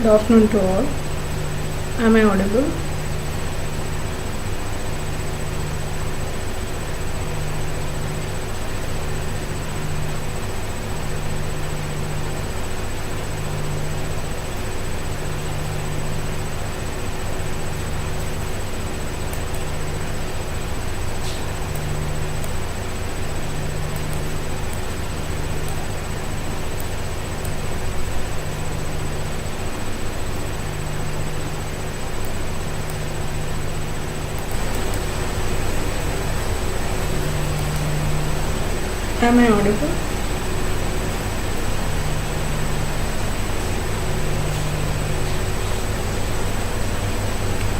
Good afternoon to all. Am I audible? Am I audible?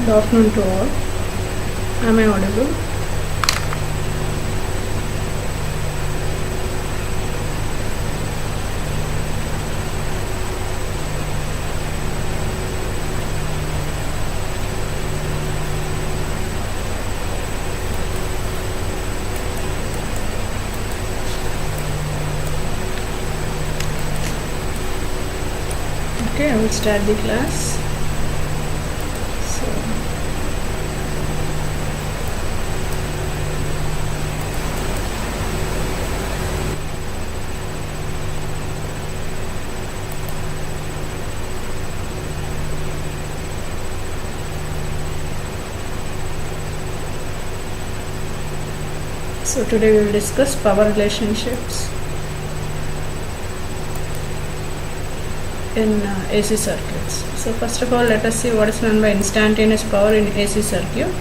Good afternoon to all. Am I audible? Okay, I will start the class. So today we will discuss power relationships in AC circuits. So first of all, let us see what is meant by instantaneous power in AC circuit.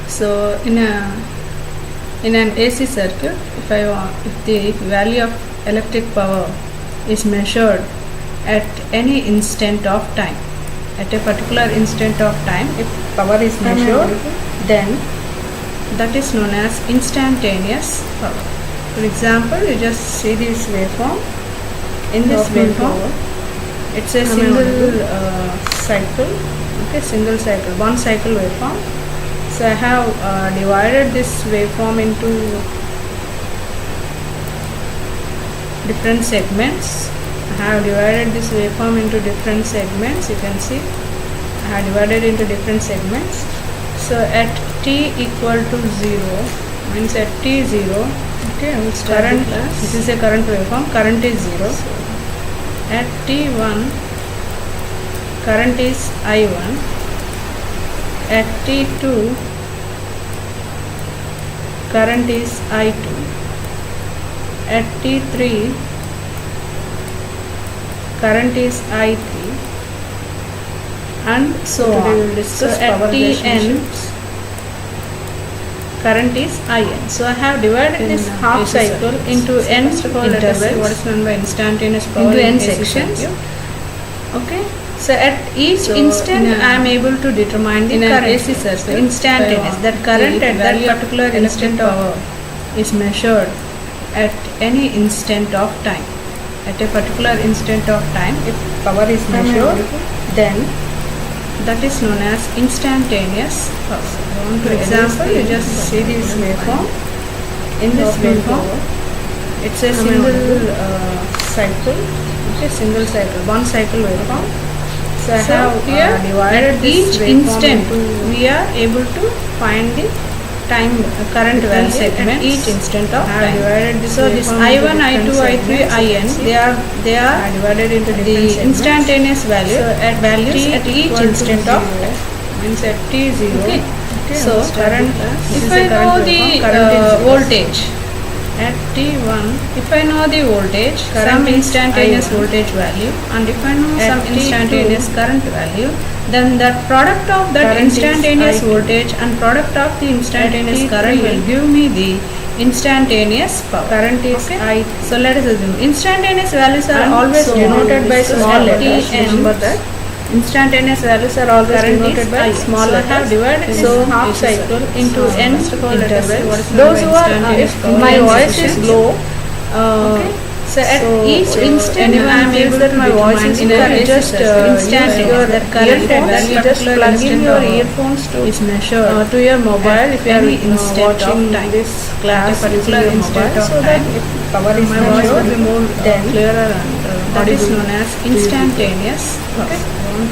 So in an AC circuit, if the value of electric power is measured at any instant of time, at a particular instant of time, if power is measured, then that is known as instantaneous power. For example, you just see this waveform. In this waveform, it's a single cycle, single cycle, one cycle waveform. So I have divided this waveform into different segments. I have divided this waveform into different segments. You can see I have divided into different segments. So at t equal to 0, means at t 0, okay, I will start current. This is a current waveform. Current is 0. So at t1, current is I1. At t2, current is I2. At t3, current is I3, and so on. We will discuss so at Tn, current is In. So I have divided this half cycle into n intervals. Let us see what is meant by instantaneous power into n sections. Okay. So at each instant I am able to determine the current AC circuit. Instantaneous. That current at that particular instant power is measured at any instant of time. At a particular instant of time, if power is measured, then that is known as instantaneous power. For example, you just see this waveform. In this waveform, it's a single cycle, single cycle, one cycle waveform. So I have divided each instant. We are able to find the time current value segment each instant of time. So this I1, I2, I3, In, they are divided into the instantaneous value. So at values at each instant of time, means at t0. Okay. So current, if I know the voltage at t1, if I know the voltage, some instantaneous voltage value, and if I know some instantaneous current value, then that product of that instantaneous voltage and product of the instantaneous current will give me the instantaneous power. Current is I. So let us assume instantaneous values are always denoted by small letters. Remember that. Instantaneous values are always denoted by small letters. I have divided so half cycle into n intervals. Those who are, if my voice is low, so at each instant I am able to my voice is just instantaneous. That current value, just plug in your earphones to is measured to your mobile if you are watching this class particular instant of time. So that if power is measured, then clearer and that is known as instantaneous. Okay.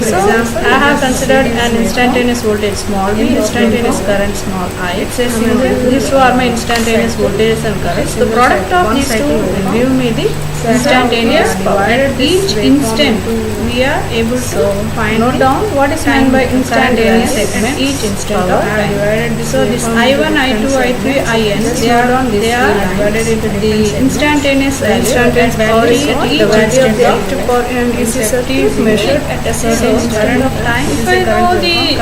So I have considered an instantaneous voltage small v, instantaneous current small I. It says these two are my instantaneous voltages and currents. The product of these two will give me the instantaneous power. At each instant we are able to note down what is meant by instantaneous at each instant of time. So this I1, I2, I3, IN, they are divided into the instantaneous power at each instant of time. And this is measured at a certain instant of time. If I know the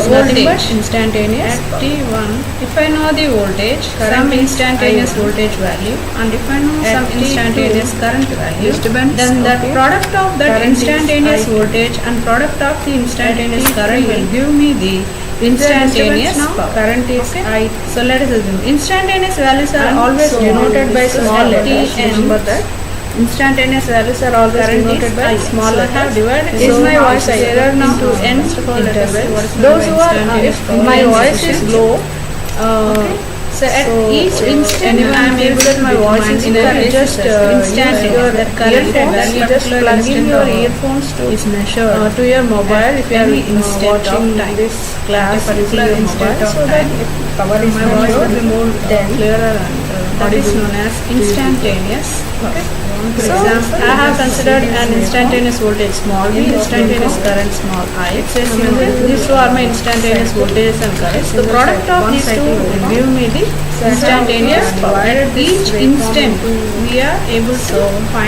voltage instantaneous at T1, if I know the voltage, some instantaneous voltage value, and if I know some instantaneous current value, then the product of that instantaneous voltage and product of the instantaneous current will give me the instantaneous current is I. So let us assume instantaneous values are always denoted by small letters. Remember that. Instantaneous values are always denoted by small letters. I have divided is my voice clearer now to n intervals. Those who are if my voice is low, so at each instant I am able to my voice is just instant that current value just plug in your earphones to is measured to your mobile if you are watching this class particular instant of time. Power is my voice will be more clearer and that is known as instantaneous. Okay. So I have considered an instantaneous voltage small v, instantaneous current small I. It says these two are my instantaneous voltages and currents. The product of these two will give me the instantaneous power. At each instant we are able to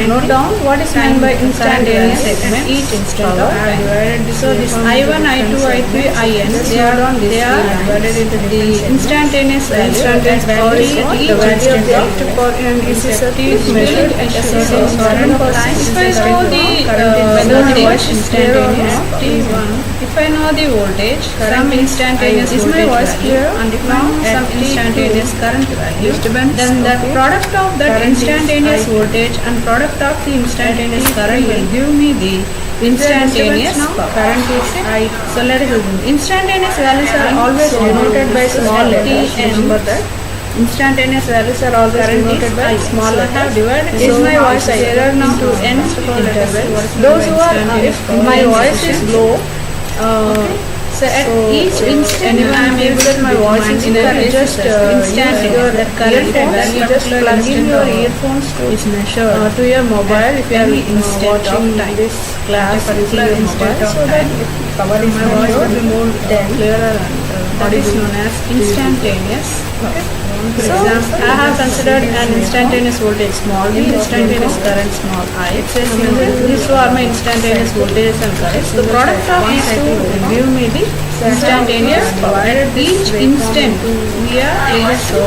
note down what is meant by instantaneous at each instant of time. So this I1, I2, I3, IN, they are divided into the instantaneous power at each instant of time. And this is measured at a certain instant of time. If I know the voltage instantaneous T1, if I know the voltage, some instantaneous voltage value, and if I know some instantaneous current value, then the product of that instantaneous voltage and product of the instantaneous current will give me the instantaneous current is I. So let us assume instantaneous values are always denoted by small letters. Remember that. Instantaneous values are always denoted by small letters. I have divided is my voice clearer now to n intervals. Those who are if my voice is low, so at each instant I am able to my voice is just instant that current value just plug in your earphones to is measured to your mobile if you are watching this class particular instant of time. Power is my voice will be more clearer and that is known as instantaneous. Okay. So I have considered an instantaneous voltage small v, instantaneous current small I. It says these two are my instantaneous voltages and currents. The product of these two will give me the instantaneous power. At each instant we are able to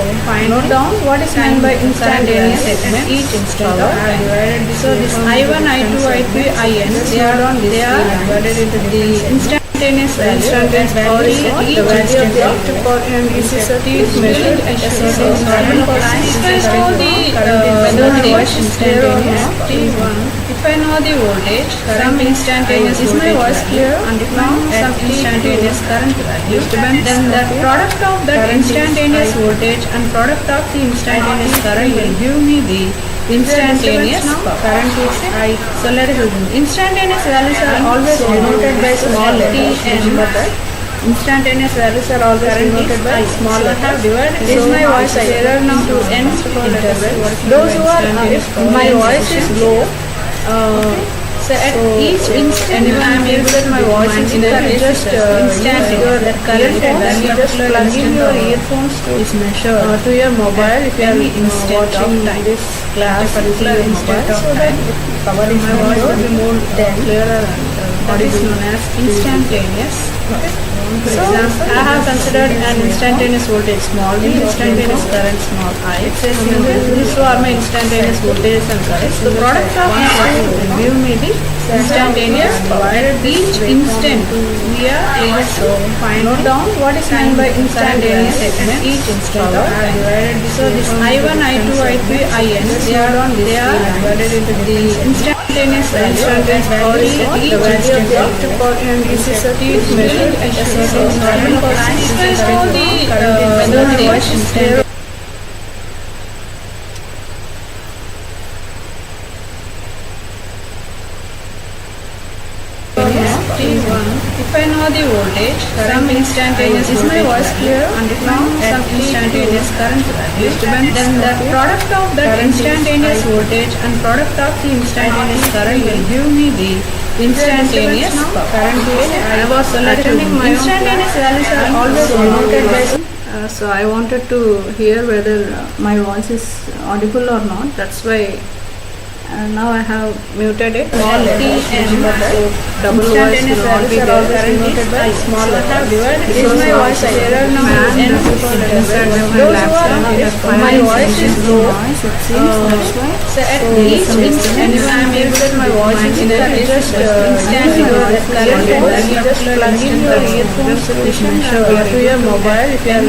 note down what is meant by instantaneous at each instant of time. So this I1, I2, I3, IN, they are divided into the instantaneous power at each instant of time. And this is measured at a certain instant of time. If I know the voltage instantaneous T1, if I know the voltage, some instantaneous is my voice clear, and if I know some instantaneous current value, then the product of that instantaneous voltage and product of the instantaneous current will give me the instantaneous current is I. So let us assume instantaneous values are always denoted by small letters. Remember that. Instantaneous values are always denoted by small letters. I have divided is my voice clearer now to n intervals. Those who are if my voice is low, so at each instant I am able to my voice is just instant that current value just plug in your earphones to is measured to your mobile if you are watching this class particular instant of time. Power is my voice will be more clearer and that is known as instantaneous. So I have considered an instantaneous voltage small v, instantaneous current small I. It says these two are my instantaneous voltages and currents. The product of these two will give me the instantaneous power. At each instant we are able to note down what is meant by instantaneous at each instant of time. So this I1, I2, I3, IN, they are divided into the instantaneous power at each instant of time. And this is measured at a certain instant of time. If I know the voltage instant the voltage, some instantaneous is my voice clear? And if now some instantaneous current disturbance, then the product of that instantaneous voltage and product of the instantaneous current will give me the instantaneous current. I was attending my instantaneous values are always noted by. So I wanted to hear whether my voice is audible or not. That's why now I have muted it. Small t and double voice will not be there. Currently by small. I have divided. Is my voice clearer now? And those who are my voice is low. So at each instant I am able that my voice is there. Just instant your current and you just plug in your earphones to your mobile if you are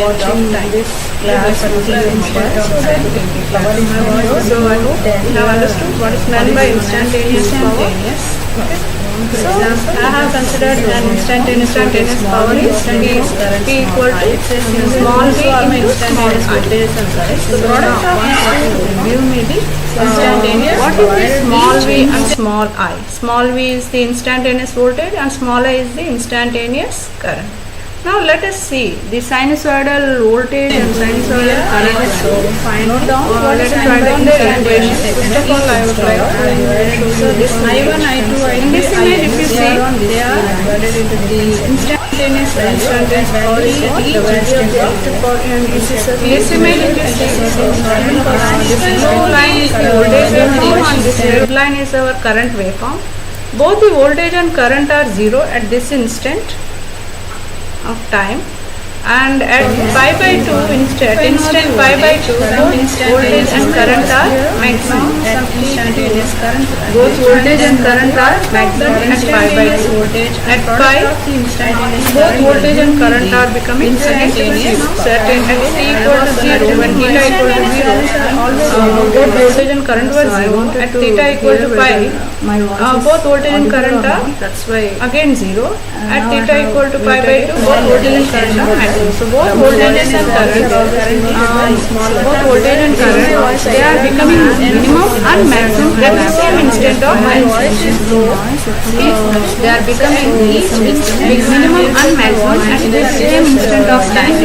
watching this class particular instant of time. So I hope you have understood what is meant by instantaneous power. So I have considered an instantaneous power is P equal to small v into instantaneous voltage and current. The product of these two will give me the instantaneous. What is the small v and small I? Small v is the instantaneous voltage and small I is the instantaneous current. Now let us see the sinusoidal voltage and sinusoidal current. So find down let us write down the equation. First of all I would like to so this I1, I2, I3, in this image if you see they are divided into the instantaneous power is at each and this image if you see this blue line is the voltage waveform and this red line is our current waveform. Both the voltage and current are 0 at this instant of time, and at pi by 2 instant pi by 2 both voltage and current are maximum. Both voltage and current are maximum at pi by 2. At pi both voltage and current are becoming certain at t equal to 0 when theta equal to 0 both voltage and current were 0. At theta equal to pi both voltage and current are that's why again 0. At theta equal to pi by 2 both voltage and current are maximum. So both voltages and current they are becoming minimum and maximum at the same instant of time. They are becoming each minimum and maximum at the same instant of time.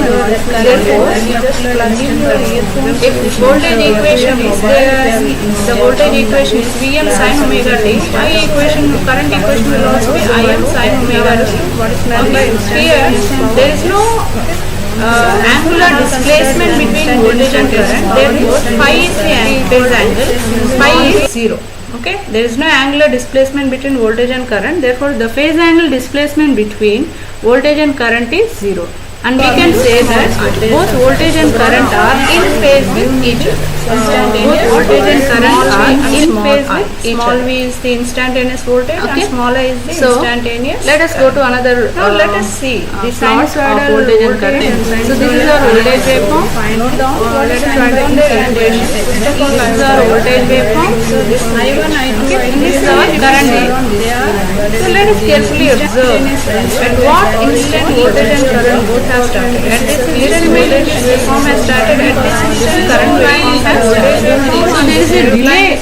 Therefore, if voltage equation is there, the voltage equation is Vm sin omega t. I equation, current equation will also be Im sin omega t. Here, there is no angular displacement between voltage and current. Therefore, phi is the phase angle. Phi is 0. Okay, there is no angular displacement between voltage and current. Therefore, the phase angle displacement between voltage and current is 0. And we can say that both voltage and current are in phase with each other. Both voltage and current are in phase with each other. Small v is the instantaneous voltage and small I is the instantaneous. Let us go to another. Now let us see the sinusoidal voltage and current. So this is our voltage waveform. Let us write down the equation. This is our voltage waveform. So this I1, I2, this is our current waveform. So let us carefully observe at what instant voltage and current both have started. At this instant voltage waveform has started. At this instant current waveform has started. So there is a delay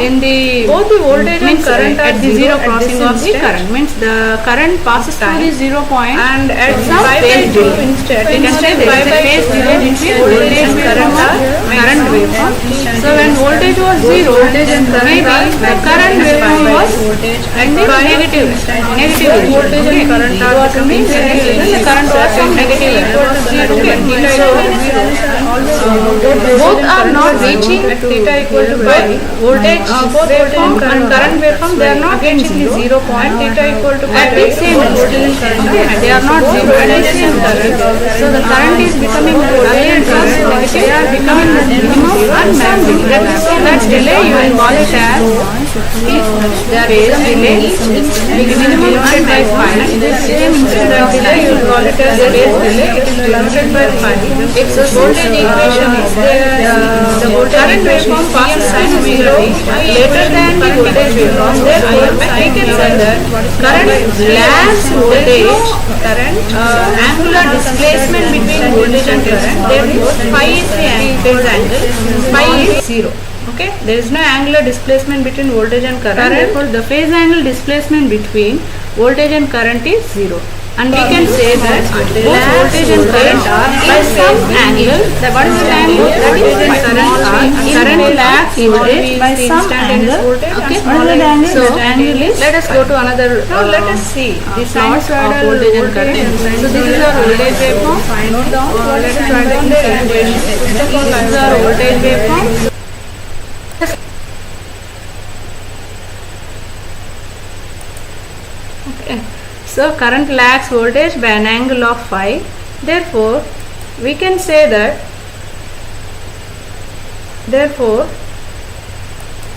in the both the voltage and current at the zero crossing of the current. Means the current passes through the 0 point and at some phase delay. We can say there is a phase delay between voltage and current waveform. So when voltage was 0, maybe the current waveform was at the negative voltage and current are becoming the current was negative equal to 0. Both are not reaching at theta equal to pi. Voltage waveform and current waveform they are not reaching the 0 point. Theta equal to pi at the same instant. They are not 0 at the same current. So the current is becoming voltage and they are becoming minimum and maximum. That delay you will call it as there is delay minimum and maximum. At the same instant of delay you will call it as the phase delay. It is denoted by pi. If the voltage equation is there, the current waveform passes sin omega t later than the voltage waveform. Therefore, I can say that current lags voltage, current angular displacement between voltage and current. Therefore, phi is the phase angle. Phi is 0. Okay, there is no angular displacement between voltage and current. Therefore, the phase angle displacement between voltage and current is 0. And we can say that both voltage and current are by some angle. What is the angle? That is current lags voltage by some angle. Okay, what is the angle? So angle is. Let us go to another. Now let us see the sinusoidal voltage and current. So this is our voltage waveform. Note down. Let us write down the equation. This is our voltage waveform. Okay. So current lags voltage by an angle of phi. Therefore, we can say that, therefore,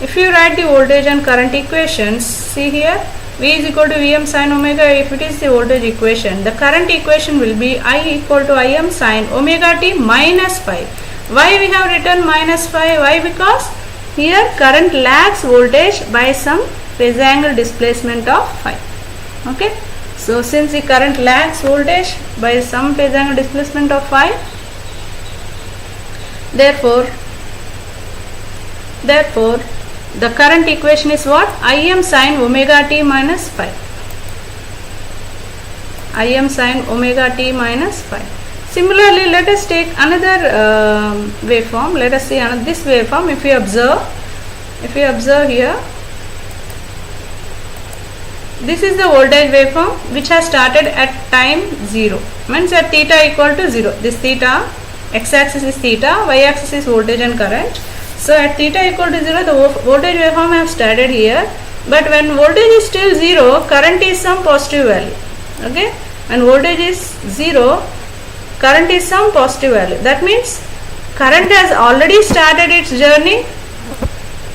if you write the voltage and current equations, see here, V is equal to Vm sin omega. If it is the voltage equation, the current equation will be I equal to Im sin omega t minus phi. Why we have written minus phi? Why? Because here current lags voltage by some phase angle displacement of phi. Okay. So since the current lags voltage by some phase angle displacement of phi, therefore the current equation is what? Im sin omega t minus phi. Im sin omega t minus phi. Similarly, let us take another waveform. Let us see this waveform. If you observe here, this is the voltage waveform which has started at time 0, means at theta equal to 0. This theta, x-axis is theta, y-axis is voltage and current. So at theta equal to 0, the voltage waveform have started here, but when voltage is still 0, current is some positive value. Okay, when voltage is 0, current is some positive value. That means current has already started its journey.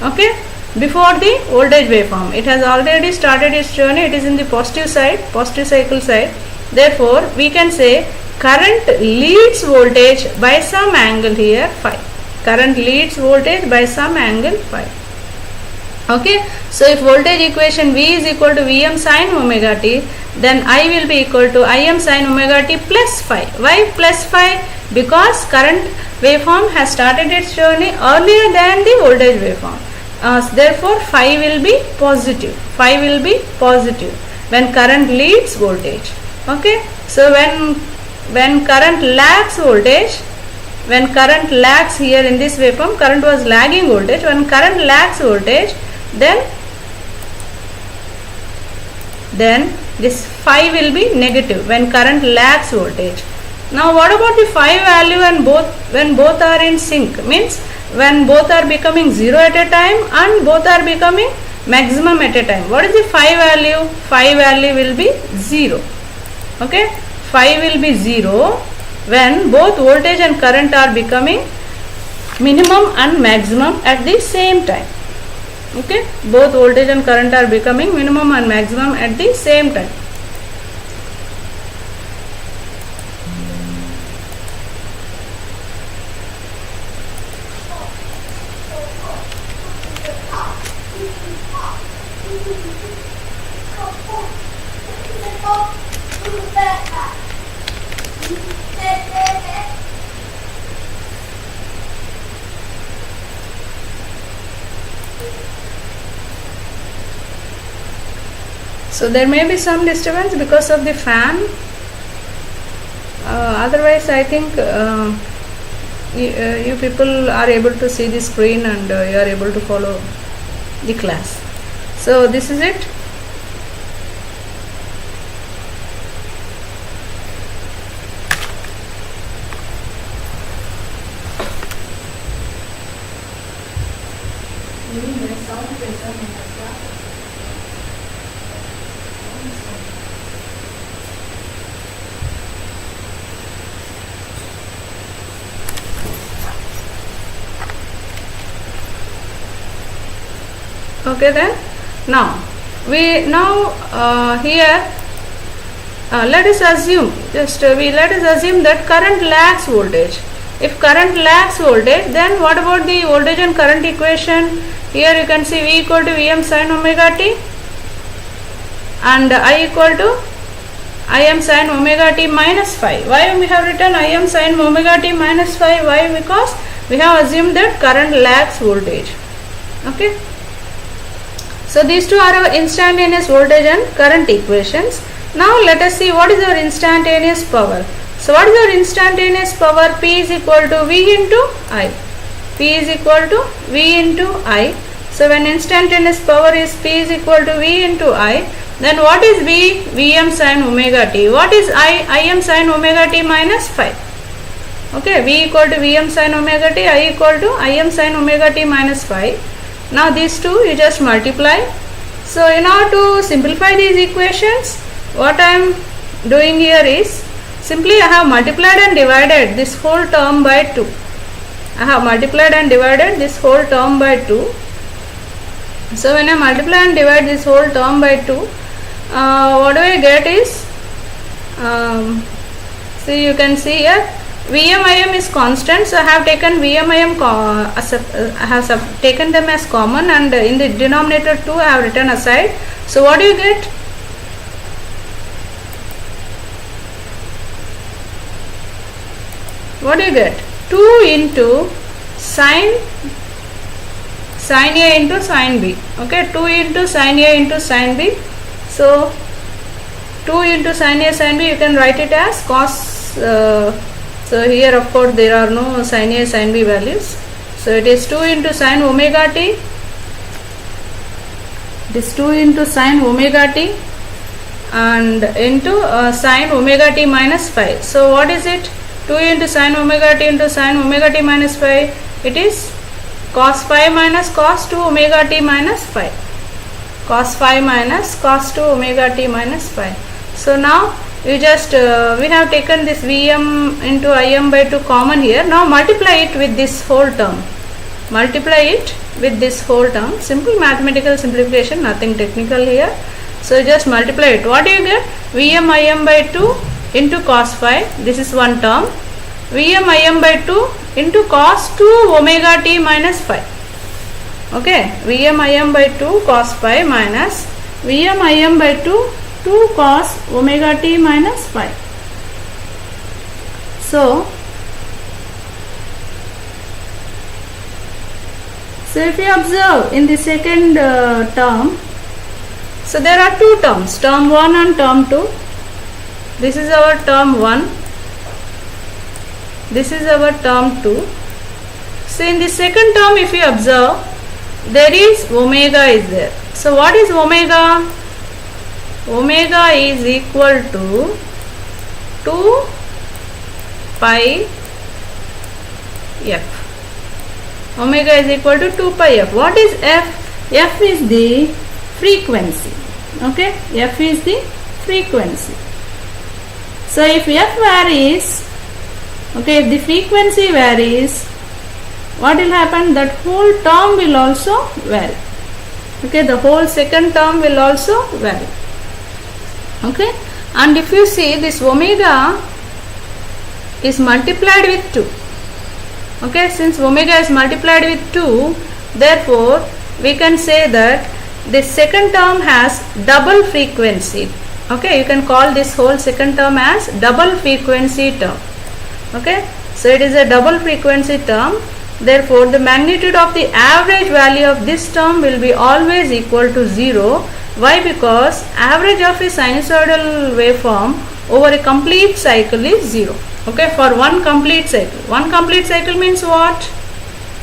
Okay, before the voltage waveform, it has already started its journey. It is in the positive side, positive cycle side. Therefore, we can say current leads voltage by some angle here phi. Current leads voltage by some angle phi. Okay, so if voltage equation V is equal to Vm sin omega t, then I will be equal to Im sin omega t plus phi. Why plus phi? Because current waveform has started its journey earlier than the voltage waveform. Therefore, phi will be positive. Phi will be positive when current leads voltage. Okay. So when current lags voltage, when current lags here in this waveform, current was lagging voltage. When current lags voltage, then this phi will be negative when current lags voltage. Now, what about the phi value when both are in sync? Means when both are becoming 0 at a time and both are becoming maximum at a time. What is the phi value? Phi value will be 0. Okay, phi will be 0 when both voltage and current are becoming minimum and maximum at the same time. Okay, both voltage and current are becoming minimum and maximum at the same time. So there may be some disturbance because of the fan. Otherwise, I think you people are able to see the screen and you are able to follow the class. So this is it. Okay, then now here let us assume that current lags voltage. If current lags voltage, then what about the voltage and current equation? Here you can see V equal to Vm sin omega t and I equal to Im sin omega t minus phi. Why we have written Im sin omega t minus phi? Why? Because we have assumed that current lags voltage. Okay. So these two are our instantaneous voltage and current equations. Now let us see what is our instantaneous power. So what is our instantaneous power? P is equal to V into I. P is equal to V into I. So when instantaneous power is P is equal to V into I, then what is V? Vm sin omega t. What is I? Im sin omega t minus phi. Okay, V equal to Vm sin omega t, I equal to Im sin omega t minus phi. Now these two you just multiply. So in order to simplify these equations, what I am doing here is simply I have multiplied and divided this whole term by 2. I have multiplied and divided this whole term by 2. So when I multiply and divide this whole term by 2, what do I get is, see, you can see here Vm is constant, so I have taken Vm I have taken them as common, and in the denominator 2 I have written aside. So what do you get? What do you get? 2 into sin A into sin B. Okay, 2 into sin A into sin B. So 2 into sin A sin B, you can write it as cos. So here of course there are no sin A sin B values. So it is 2 into sin omega t. It is 2 into sin omega t and into sin omega t minus phi. So what is it? 2 into sin omega t minus phi. It is cos phi minus cos 2 omega t minus phi. Cos phi minus cos 2 omega t minus phi. So now you just we have taken this Vm into Im by 2 common here. Now multiply it with this whole term. Multiply it with this whole term. Simple mathematical simplification, nothing technical here. So just multiply it. What do you get? Vm Im by 2 into cos phi. This is one term. Vm Im by 2 into cos 2 omega t minus phi. Okay, Vm Im by 2 cos phi minus Vm Im by 2 cos omega t minus phi. So if you observe in the second term, so there are two terms, term 1 and term 2. This is our term 1. This is our term 2. So in the second term, if you observe, there is omega is there. So what is omega? Omega is equal to 2 pi f. Omega is equal to 2 pi f. What is f? F is the frequency. Okay, f is the frequency. So if f varies, okay, if the frequency varies, what will happen? That whole term will also vary. Okay, the whole second term will also vary. Okay, and if you see this omega is multiplied with 2. Okay, since omega is multiplied with 2, therefore we can say that this second term has double frequency. Okay, you can call this whole second term as double frequency term. Okay, so it is a double frequency term. Therefore the magnitude of the average value of this term will be always equal to 0. Why? Because average of a sinusoidal waveform over a complete cycle is 0. Okay, for one complete cycle. One complete cycle means what?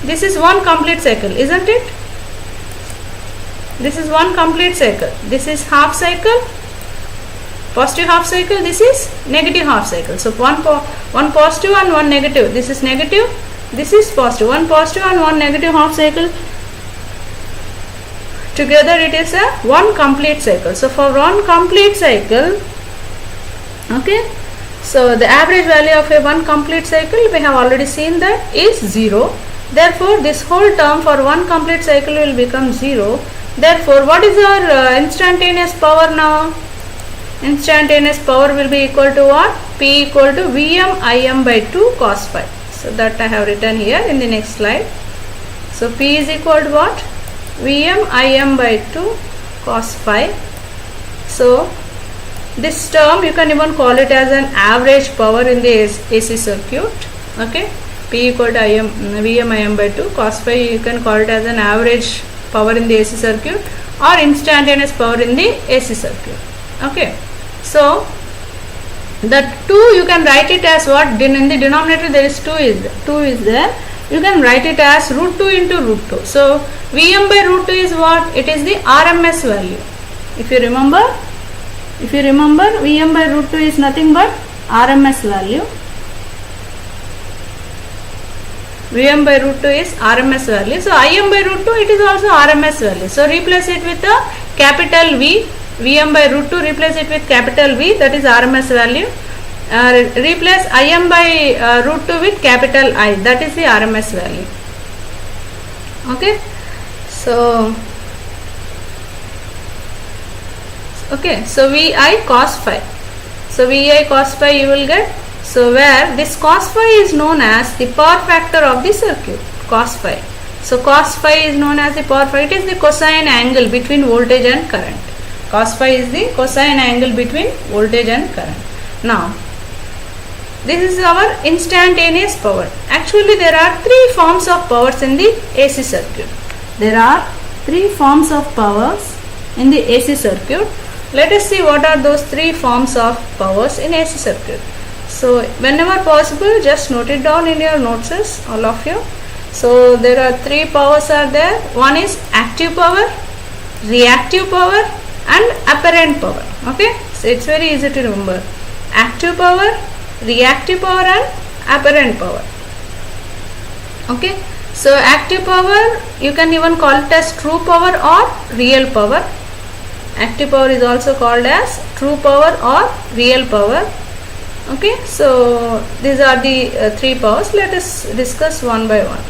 This is one complete cycle, isn't it? This is one complete cycle. This is half cycle, positive half cycle. This is negative half cycle. So one positive and one negative. This is negative. This is positive. One positive and one negative half cycle. Together it is a one complete cycle. So for one complete cycle, okay, so the average value of a one complete cycle, we have already seen that, is 0. Therefore this whole term for one complete cycle will become 0. Therefore what is our instantaneous power now? Instantaneous power will be equal to what? P equal to Vm Im by 2 cos phi. So that I have written here in the next slide. So P is equal to what? Vm Im by 2 cos phi. So this term you can even call it as an average power in the AC circuit. Okay, P equal to Vm Im by 2 cos phi, you can call it as an average power in the AC circuit or instantaneous power in the AC circuit. Okay, so the 2 you can write it as what? In the denominator there is 2 is there. You can write it as root 2 into root 2. So Vm by root 2 is what? It is the RMS value. If you remember Vm by root 2 is nothing but RMS value. Vm by root 2 is RMS value. So Im by root 2, it is also RMS value. So replace it with a capital V. Vm by root 2, replace it with capital V, that is RMS value. Replace Im by root 2 with capital I, that is the RMS value. Okay, so Vi cos phi. So Vi cos phi you will get. So where this cos phi is known as the power factor of the circuit, cos phi. So cos phi is known as the power factor. It is the cosine angle between voltage and current. Cos phi is the cosine angle between voltage and current. Now, this is our instantaneous power. Actually, there are 3 forms of powers in the AC circuit. There are 3 forms of powers in the AC circuit. Let us see what are those 3 forms of powers in AC circuit. So, whenever possible, just note it down in your notes, all of you. So, there are 3 powers are there. One is active power, reactive power, and apparent power. Okay, so it's very easy to remember. Active power, reactive power, and apparent power. Okay, so active power you can even call it as true power or real power. Active power is also called as true power or real power. Okay, so these are the 3 powers. Let us discuss one by one.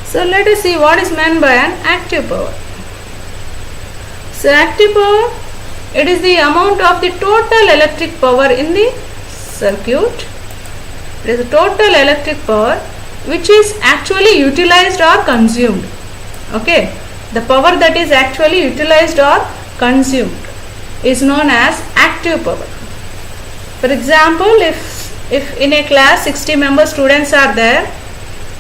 So let us see what is meant by an active power. So active power, it is the amount of the total electric power in the circuit. It is the total electric power which is actually utilized or consumed. Okay, the power that is actually utilized or consumed is known as active power. For example, if in a class 60 member students are there,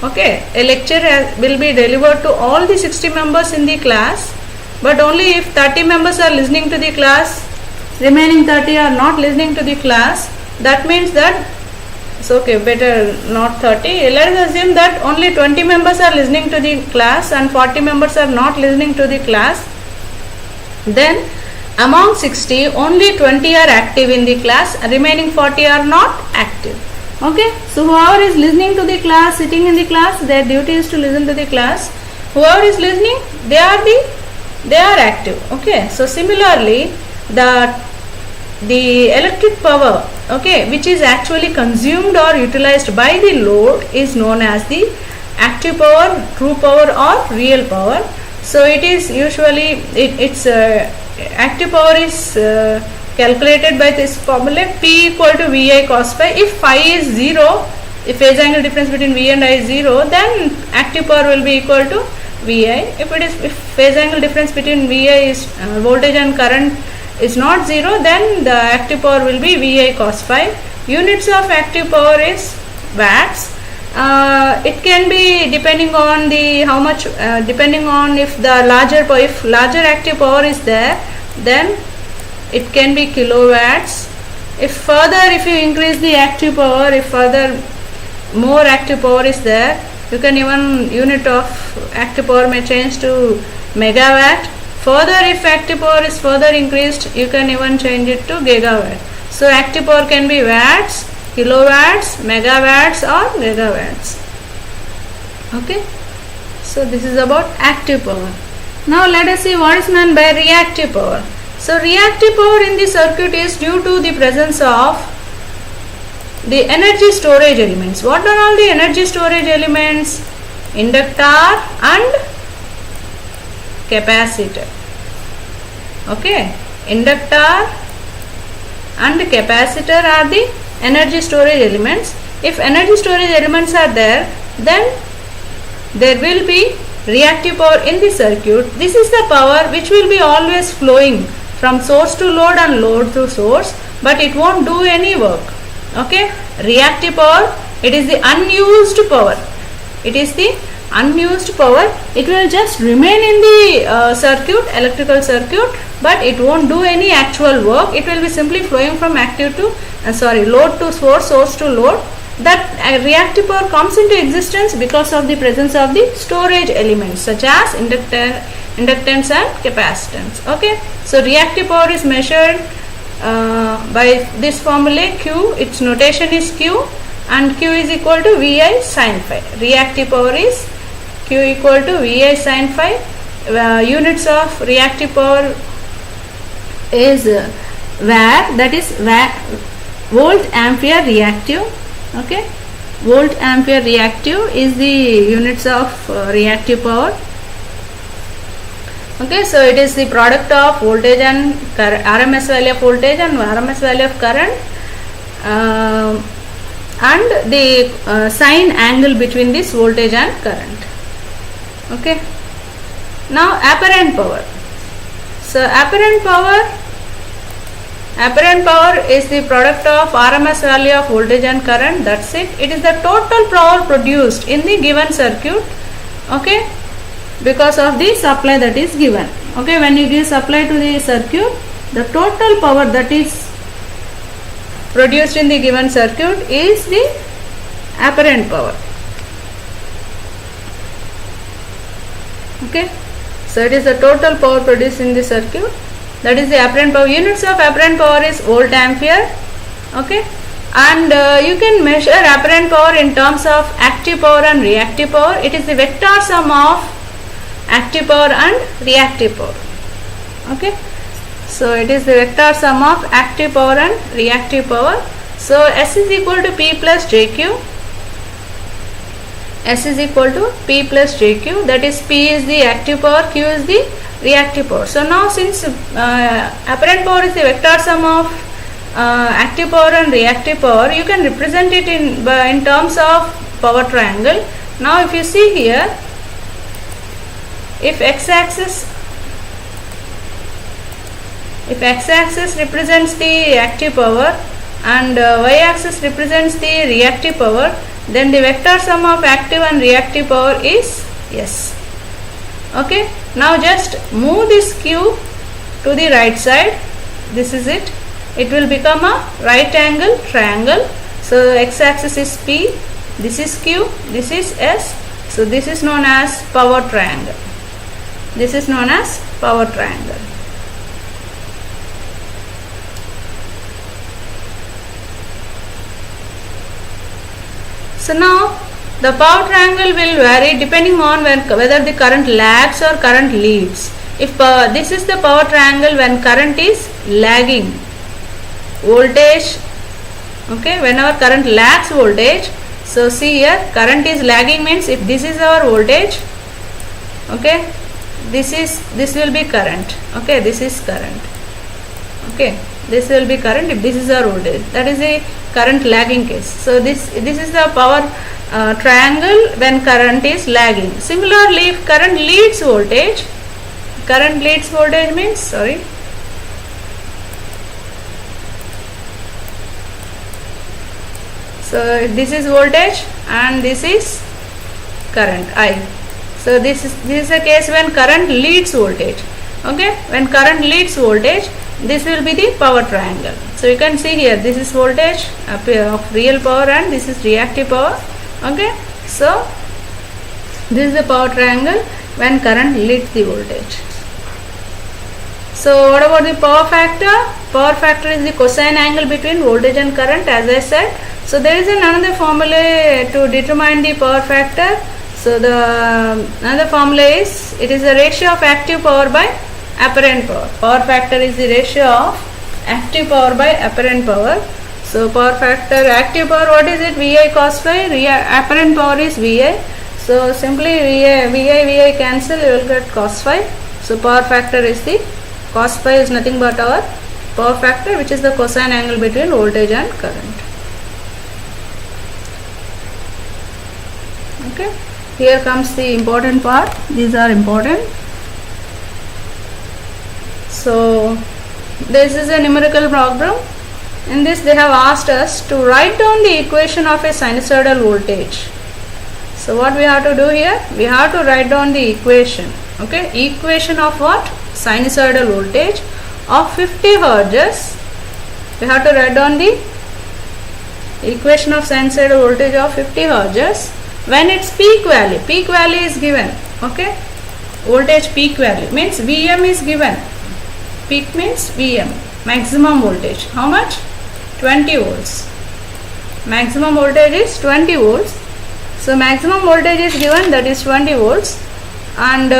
okay, a lecture will be delivered to all the 60 members in the class, but only if 30 members are listening to the class, remaining 30 are not listening to the class. That means that it's okay, better not 30. Let us assume that only 20 members are listening to the class and 40 members are not listening to the class. Then among 60, only 20 are active in the class, remaining 40 are not active. Okay, so whoever is listening to the class, sitting in the class, their duty is to listen to the class. Whoever is listening, they are active. Okay, so similarly, the electric power, okay, which is actually consumed or utilized by the load is known as the active power, true power, or real power. So it is usually active power is calculated by this formula P equal to Vi cos phi. If phi is 0, if phase angle difference between V and I is 0, then active power will be equal to Vi. If phase angle difference between Vi is voltage and current is not 0, then the active power will be Vi cos phi. Units of active power is watts. It can be depending on the how much depending on if the larger active power is there, then it can be kilowatts. If you increase the active power, if further more active power is there, you can even unit of active power may change to megawatt. Further, if active power is further increased, you can even change it to gigawatt. So active power can be watts, kilowatts, megawatts, or gigawatts. Okay, so this is about active power. Now let us see what is meant by reactive power. So reactive power in the circuit is due to the presence of the energy storage elements. What are all the energy storage elements? Inductor and capacitor. Okay, inductor and capacitor are the energy storage elements. If energy storage elements are there, then there will be reactive power in the circuit. This is the power which will be always flowing from source to load and load to source, but it won't do any work. Okay, reactive power, it is the unused power. It is the unused power. It will just remain in the circuit, electrical circuit, but it won't do any actual work. It will be simply flowing from active to load to source, source to load. That reactive power comes into existence because of the presence of the storage elements such as inductance and capacitance. Okay, so reactive power is measured by this formula Q. Its notation is Q, and Q is equal to Vi sin phi. Reactive power is Q equal to Vi sin phi. Units of reactive power is var, that is volt ampere reactive. Okay, volt ampere reactive is the units of reactive power. Okay, so it is the product of voltage and RMS value of voltage and RMS value of current, and the sine angle between this voltage and current. Okay, now apparent power. So apparent power is the product of RMS value of voltage and current. That's it. It is the total power produced in the given circuit. Okay, because of the supply that is given. Okay, when you give supply to the circuit, the total power that is produced in the given circuit is the apparent power. Okay, so it is the total power produced in the circuit, that is the apparent power. Units of apparent power is volt ampere. Okay, and you can measure apparent power in terms of active power and reactive power. It is the vector sum of active power and reactive power. Okay, so it is the vector sum of active power and reactive power. So S is equal to P plus JQ. S is equal to P plus JQ, that is P is the active power, Q is the reactive power. So now since apparent power is the vector sum of active power and reactive power, you can represent it in terms of power triangle. Now if you see here, if x-axis represents the active power and y-axis represents the reactive power, then the vector sum of active and reactive power is S. Okay, now just move this Q to the right side. This is it. It will become a right angle triangle. So x-axis is P, this is Q, this is S. So this is known as power triangle. This is known as power triangle. So now the power triangle will vary depending on whether the current lags or current leads. If this is the power triangle when current is lagging, voltage, okay, whenever current lags voltage. So see here, current is lagging means if this is our voltage, okay, this will be current. Okay, this is current. Okay, this will be current if this is our voltage. That is a current lagging case. So this is the power triangle when current is lagging. Similarly, if current leads voltage means, sorry, so this is voltage and this is current I. So this is a case when current leads voltage. Okay, when current leads voltage, this will be the power triangle. So you can see here, this is voltage of real power and this is reactive power. Okay, so this is the power triangle when current leads the voltage. So what about the power factor? Power factor is the cosine angle between voltage and current, as I said. So there is another formula to determine the power factor. So the another formula is, it is the ratio of active power by apparent power. Power factor is the ratio of active power by apparent power. So power factor, active power, what is it? Vi cos phi. Apparent power is Vi. So simply Vi cancel, you will get cos phi. So power factor is the, cos phi is nothing but our power factor, which is the cosine angle between voltage and current. Okay, here comes the important part. These are important. So this is a numerical problem. In this they have asked us to write down the equation of a sinusoidal voltage. So what we have to do here? We have to write down the equation. Okay, equation of what? Sinusoidal voltage of 50 Hz. We have to write down the equation of sinusoidal voltage of 50 Hz when its peak value. Peak value is given. Okay, voltage peak value means Vm is given. Peak means Vm, maximum voltage. How much? 20 volts. Maximum voltage is 20 volts. So maximum voltage is given, that is 20 volts, and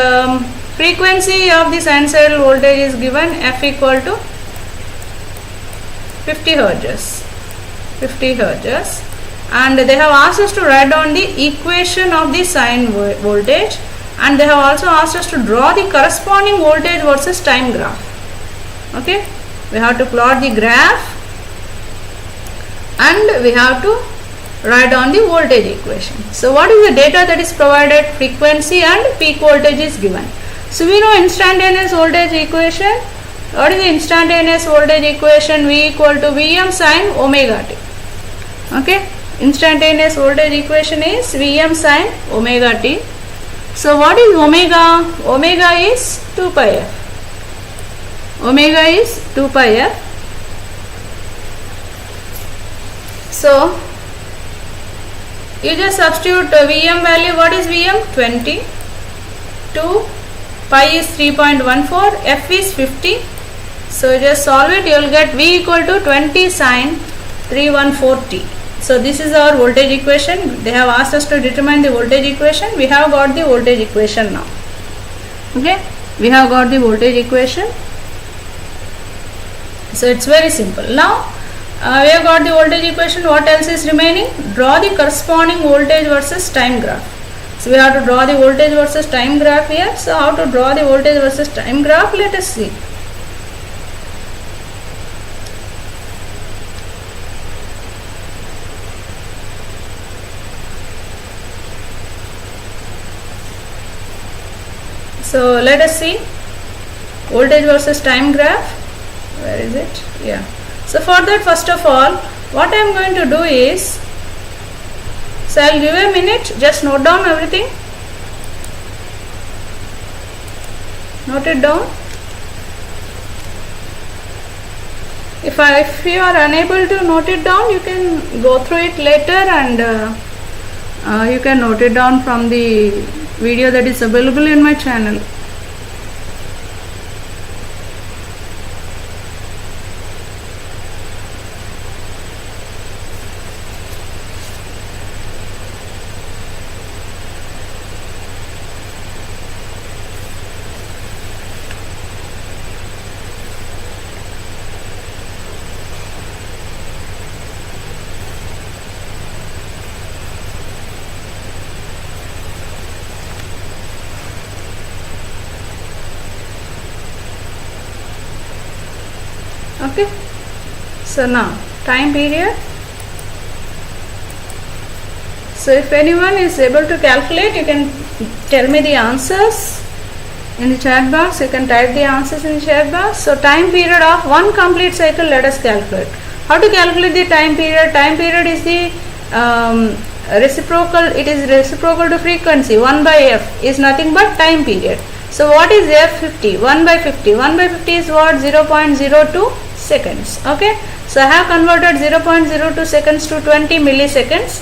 frequency of the sinusoidal voltage is given, F equal to 50 Hz. 50 Hz, and they have asked us to write down the equation of the sine voltage, and they have also asked us to draw the corresponding voltage versus time graph. Okay, we have to plot the graph and we have to write down the voltage equation. So what is the data that is provided? Frequency and peak voltage is given. So we know instantaneous voltage equation. What is the instantaneous voltage equation? V equal to Vm sin omega t. Okay, instantaneous voltage equation is Vm sin omega t. So what is omega? Omega is 2 pi f. Omega is 2 pi f. So you just substitute Vm value. What is Vm? 20. 2 pi is 3.14. F is 50. So just solve it. You will get V equal to 20 sin 314t. So this is our voltage equation. They have asked us to determine the voltage equation. We have got the voltage equation now. Okay, we have got the voltage equation. So it's very simple. Now we have got the voltage equation. What else is remaining? Draw the corresponding voltage versus time graph. So we have to draw the voltage versus time graph here. So how to draw the voltage versus time graph? Let us see. So let us see voltage versus time graph. Where is it? Yeah. So for that, first of all, what I am going to do is, so I will give a minute, just note down everything. Note it down. If you are unable to note it down, you can go through it later, and you can note it down from the video that is available in my channel. Okay, so now time period. So if anyone is able to calculate, you can tell me the answers in the chat box. You can type the answers in the chat box. So time period of one complete cycle, let us calculate. How to calculate the time period? Time period is the reciprocal, it is reciprocal to frequency. 1 by f is nothing but time period. So what is f50? 1 by 50. 1 by 50 is what? 0.02 seconds. Okay, so I have converted 0.02 seconds to 20 milliseconds.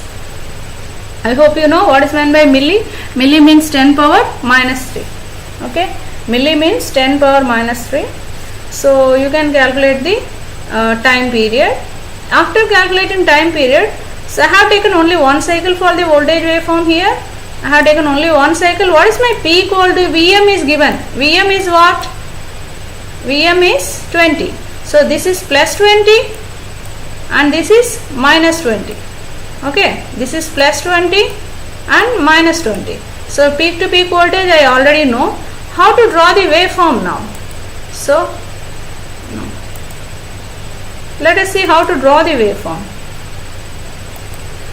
I hope you know what is meant by milli. Milli means 10 power minus 3. Okay, milli means 10 power minus 3. So you can calculate the time period. After calculating time period, so I have taken only one cycle for the voltage waveform here. I have taken only one cycle. What is my P equal to? Vm is given. Vm is what? Vm is 20. So this is plus 20 and this is minus 20. Okay, this is plus 20 and minus 20. So peak to peak voltage I already know. How to draw the waveform now? So let us see how to draw the waveform.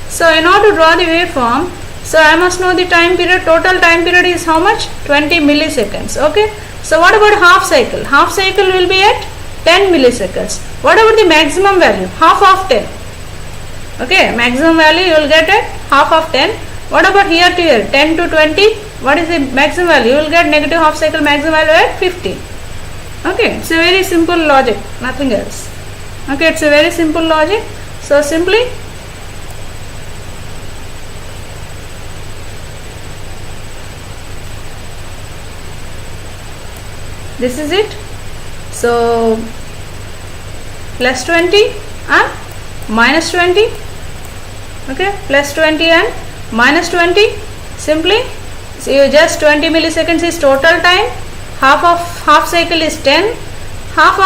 So in order to draw the waveform, so I must know the time period. Total time period is how much? 20 milliseconds. Okay. So what about half cycle? Half cycle will be at 10 milliseconds. What about the maximum value? Half of 10. Okay, maximum value you will get at half of 10. What about here to here? 10 to 20. What is the maximum value? You will get negative half cycle maximum value at 15. Okay, it's a very simple logic, nothing else. Okay, it's a very simple logic. So simply this is it. So plus 20 and minus 20. Okay, plus 20 and minus 20. Simply, so you just 20 milliseconds is total time. Half cycle is 10. Half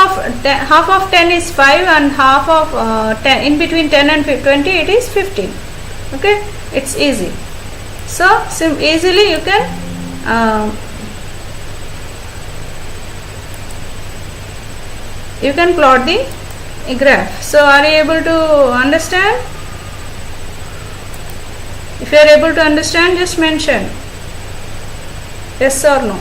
of 10 is 5, and half of 10 in between 10 and 20 it is 15. Okay, it's easy. So easily you can plot the graph. So are you able to understand? If you are able to understand, just mention yes or no.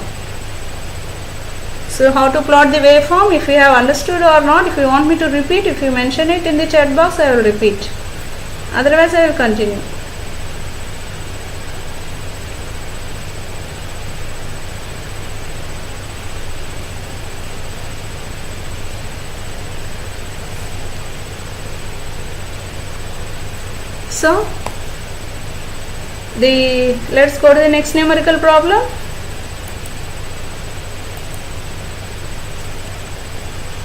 So how to plot the waveform, if you have understood or not, if you want me to repeat, if you mention it in the chat box, I will repeat. Otherwise I will continue. So let's go to the next numerical problem.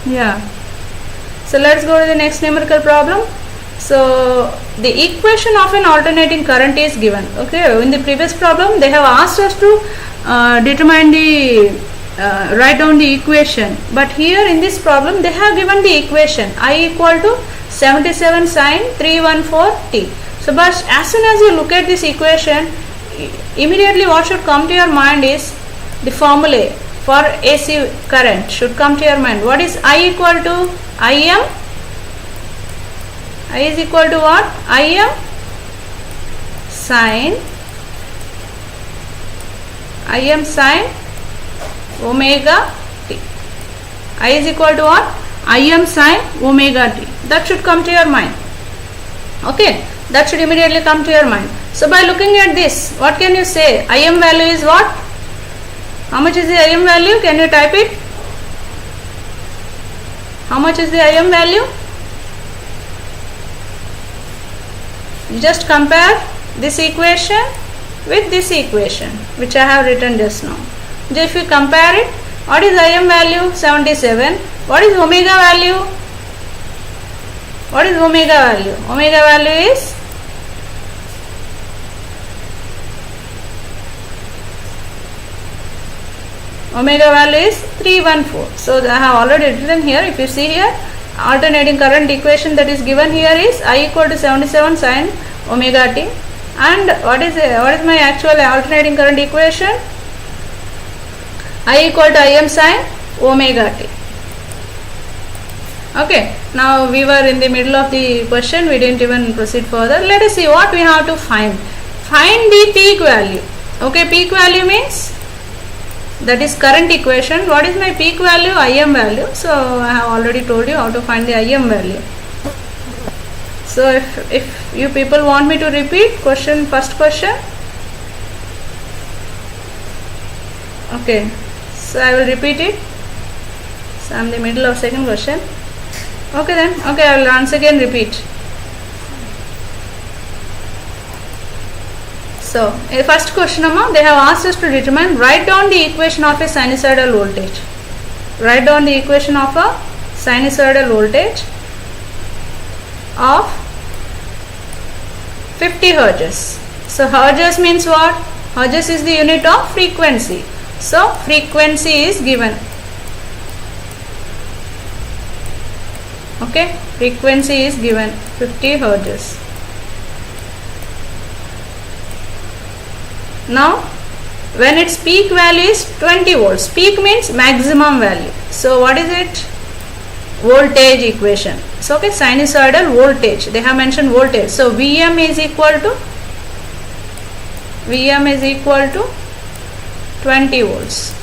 Yeah, so let's go to the next numerical problem. So the equation of an alternating current is given. Okay, in the previous problem they have asked us to write down the equation, but here in this problem they have given the equation I equal to 77 sine 314 t. So but as soon as you look at this equation, immediately what should come to your mind is the formula for AC current should come to your mind. What is I equal to? Im. I is equal to what? Im sine omega t. I is equal to what? Im sine omega t. That should come to your mind. Okay, that should immediately come to your mind. So by looking at this, what can you say? Im value is what? How much is the Im value? Can you type it? How much is the Im value? You just compare this equation with this equation which I have written just now. If you compare it, what is Im value? 77. What is omega value? What is omega value? Omega value is omega value is 314. So I have already written here. If you see here, alternating current equation that is given here is I equal to 77 sine omega t, and what is my actual alternating current equation? I equal to Im sine omega t. Okay, now we were in the middle of the question, we didn't even proceed further. Let us see what we have to find. Find the peak value. Okay, peak value means that is current equation. What is my peak value? Im value. So I have already told you how to find the Im value. So if you people want me to repeat first question. Okay, so I will repeat it. So I am in the middle of second question. Okay then, okay, I will once again repeat. So, first question, they have asked us to determine, write down the equation of a sinusoidal voltage. Write down the equation of a sinusoidal voltage of 50 hertz. So, hertz means what? Hertz is the unit of frequency. So, frequency is given. Okay, frequency is given 50 hertz. Now when its peak value is 20 volts, peak means maximum value. So what is it? Voltage equation. So okay, sinusoidal voltage, they have mentioned voltage. So Vm is equal to 20 volts.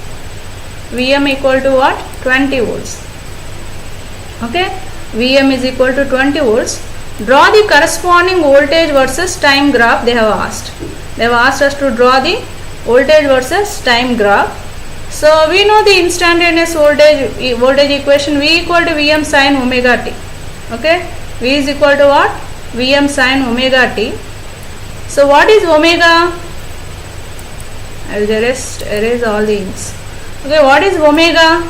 Vm equal to what? 20 volts. Okay, Vm is equal to 20 volts. Draw the corresponding voltage versus time graph. They have asked us to draw the voltage versus time graph. So we know the instantaneous voltage equation, V equal to Vm sin omega t. Okay, V is equal to what? Vm sin omega t. So what is omega? I will just erase all the inks. Okay, what is omega?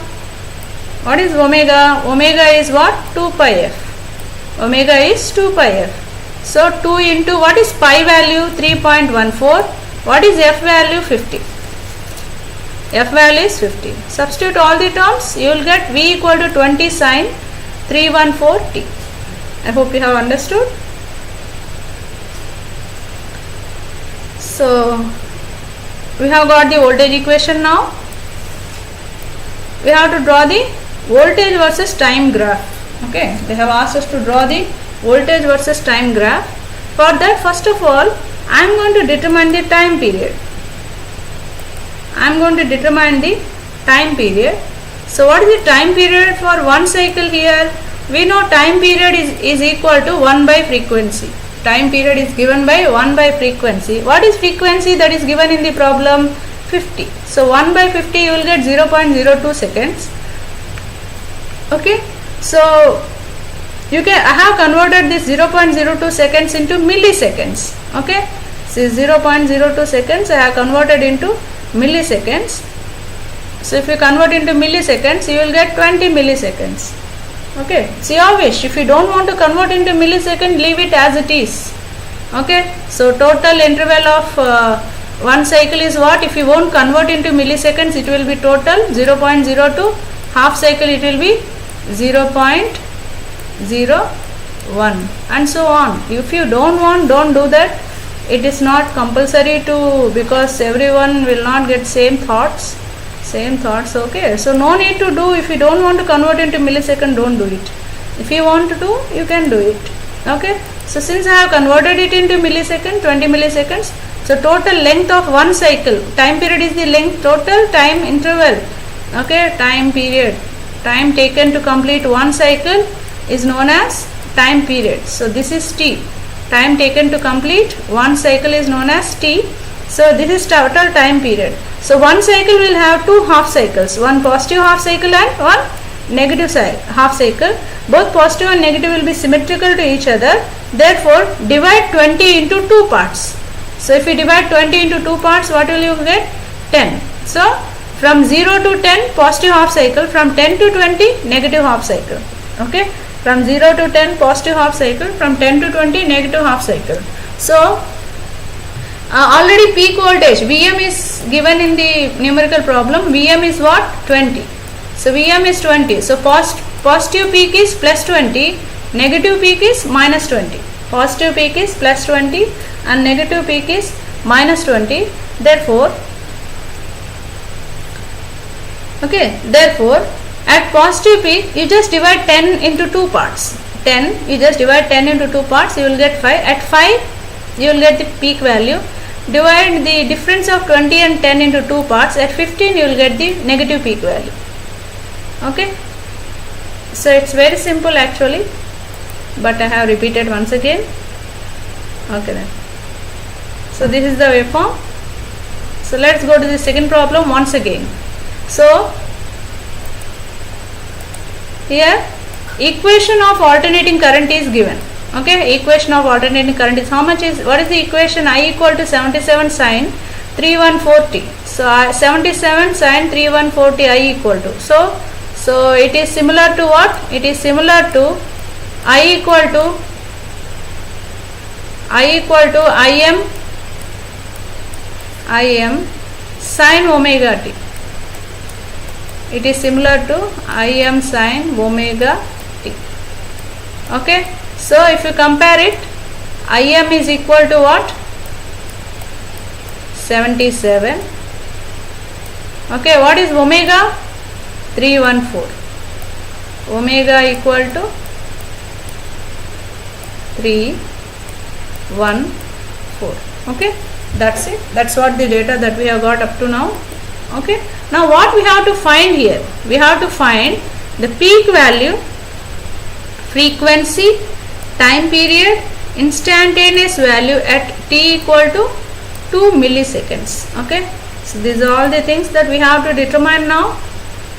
What is omega? Omega is what? 2 pi f. Omega is 2 pi f. So 2 into what is pi value? 3.14. What is f value? 50. F value is 50. Substitute all the terms. You will get V equal to 20 sin 314 t. I hope you have understood. So we have got the voltage equation now. We have to draw the voltage versus time graph. Okay, they have asked us to draw the voltage versus time graph. For that, first of all, I am going to determine the time period. So what is the time period for one cycle here? We know time period is equal to 1 by frequency. Time period is given by 1 by frequency. What is frequency that is given in the problem? 50. So 1 by 50 you will get 0.02 seconds. Okay, so I have converted this 0.02 seconds into milliseconds. Okay, so 0.02 seconds I have converted into milliseconds. So if you convert into milliseconds, you will get 20 milliseconds. Okay, it's your wish. If you don't want to convert into millisecond, leave it as it is. Okay, so total interval of one cycle is what? If you won't convert into milliseconds, it will be total 0.02. Half cycle it will be 0.01 and so on. If you don't want, don't do that. It is not compulsory to, because everyone will not get same thoughts. Okay, so no need to do. If you don't want to convert into millisecond, don't do it. If you want to do, you can do it. Okay, so since I have converted it into millisecond, 20 milliseconds, so total length of one cycle, time period is the length, total time interval. Okay, time period, time taken to complete one cycle is known as time period. So this is t. Time taken to complete one cycle is known as t. So this is total time period. So one cycle will have two half cycles, one positive half cycle and one negative half cycle. Both positive and negative will be symmetrical to each other. Therefore, divide 20 into two parts. So if you divide 20 into two parts, what will you get? 10. So from 0 to 10 positive half cycle, from 10 to 20 negative half cycle. Okay, from 0 to 10 positive half cycle, from 10 to 20 negative half cycle. So already peak voltage Vm is given in the numerical problem. Vm is what? 20. So Vm is 20. So positive peak is plus 20, negative peak is minus 20. Positive peak is plus 20 and negative peak is minus 20. Therefore, at positive peak you just divide 10 into two parts. You just divide 10 into two parts, you will get 5. At 5 you will get the peak value. Divide the difference of 20 and 10 into two parts. At 15 you will get the negative peak value. Okay, so it's very simple actually, but I have repeated once again. Okay then, so this is the waveform. So let's go to the second problem once again. So here equation of alternating current is given. Okay, equation of alternating current is how much is, what is the equation? I equal to 77 sin 314t. So 77 sin 314t I equal to. So it is similar to what? It is similar to I equal to Im sin omega t. It is similar to Im sin omega t. Okay, so if you compare it, Im is equal to what? 77. Okay, what is omega? 314. Omega equal to 314. Okay, that's it. That's what the data that we have got up to now. Okay, now what we have to find here? We have to find the peak value frequency, time period, instantaneous value at t equal to 2 milliseconds. Okay, so these are all the things that we have to determine now.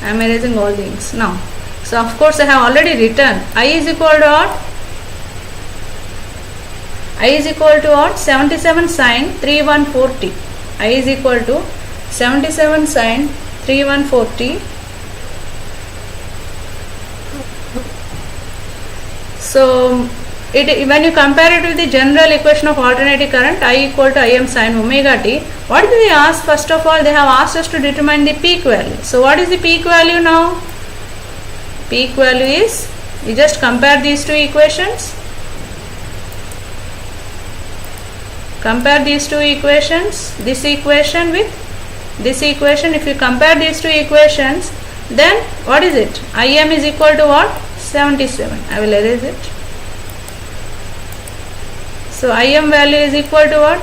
I am erasing all things now. So of course I have already written I is equal to what? I is equal to what? 77 sine 3140. I is equal to 77 sine 3140. So when you compare it with the general equation of alternating current I equal to Im sin omega t, what did they ask? First of all, they have asked us to determine the peak value. So what is the peak value now? Peak value is, you just compare these two equations. Compare these two equations, this equation with this equation. If you compare these two equations, then what is it? Im is equal to what? 77. I will erase it. So Im value is equal to what?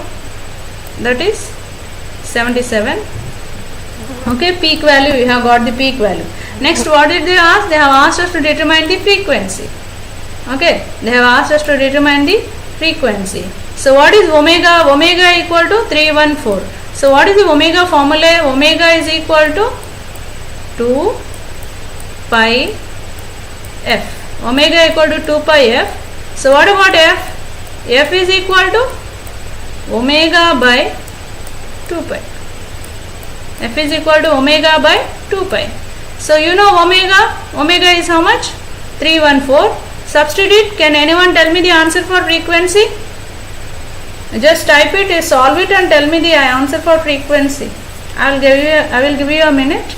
That is 77. Okay, peak value, we have got the peak value. Next, what did they ask? They have asked us to determine the frequency. Okay, they have asked us to determine the frequency. So what is omega? Omega equal to 314. So what is the omega formula? Omega is equal to 2 pi f. Omega equal to 2 pi f. So what about f? F is equal to omega by 2 pi. F is equal to omega by 2 pi. So you know omega. Omega is how much? 314. Substitute. Can anyone tell me the answer for frequency? Just type it, solve it and tell me the answer for frequency. I will give you a minute.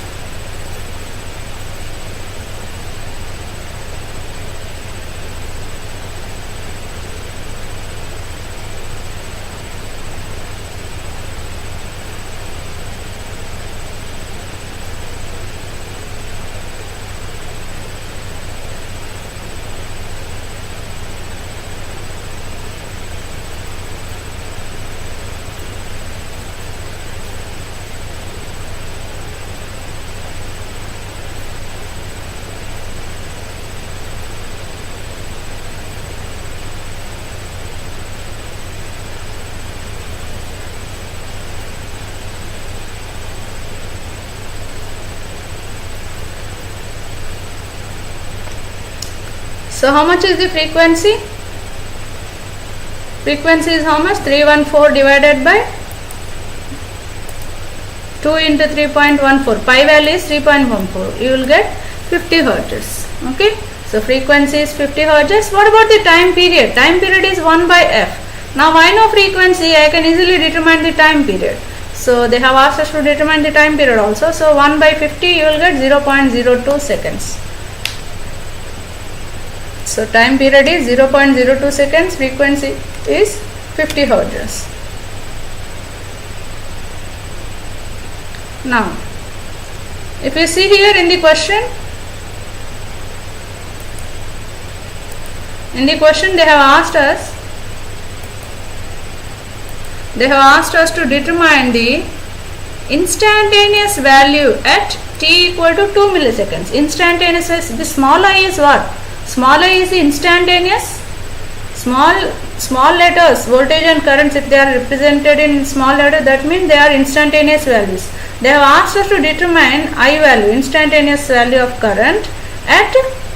So how much is the frequency? Frequency is how much? 314 divided by 2 into 3.14. Pi value is 3.14. You will get 50 hertz. Okay. So frequency is 50 hertz. What about the time period? Time period is 1 by f. Now I know frequency, I can easily determine the time period. So they have asked us to determine the time period also. So 1 by 50 you will get 0.02 seconds. So time period is 0.02 seconds, frequency is 50 hertz. Now, if you see here in the question they have asked us to determine the instantaneous value at t equal to 2 milliseconds. Instantaneous is, the small I is what? Small I is the instantaneous. Small letters, voltage and currents, if they are represented in small letter, that means they are instantaneous values. They have asked us to determine I value, instantaneous value of current at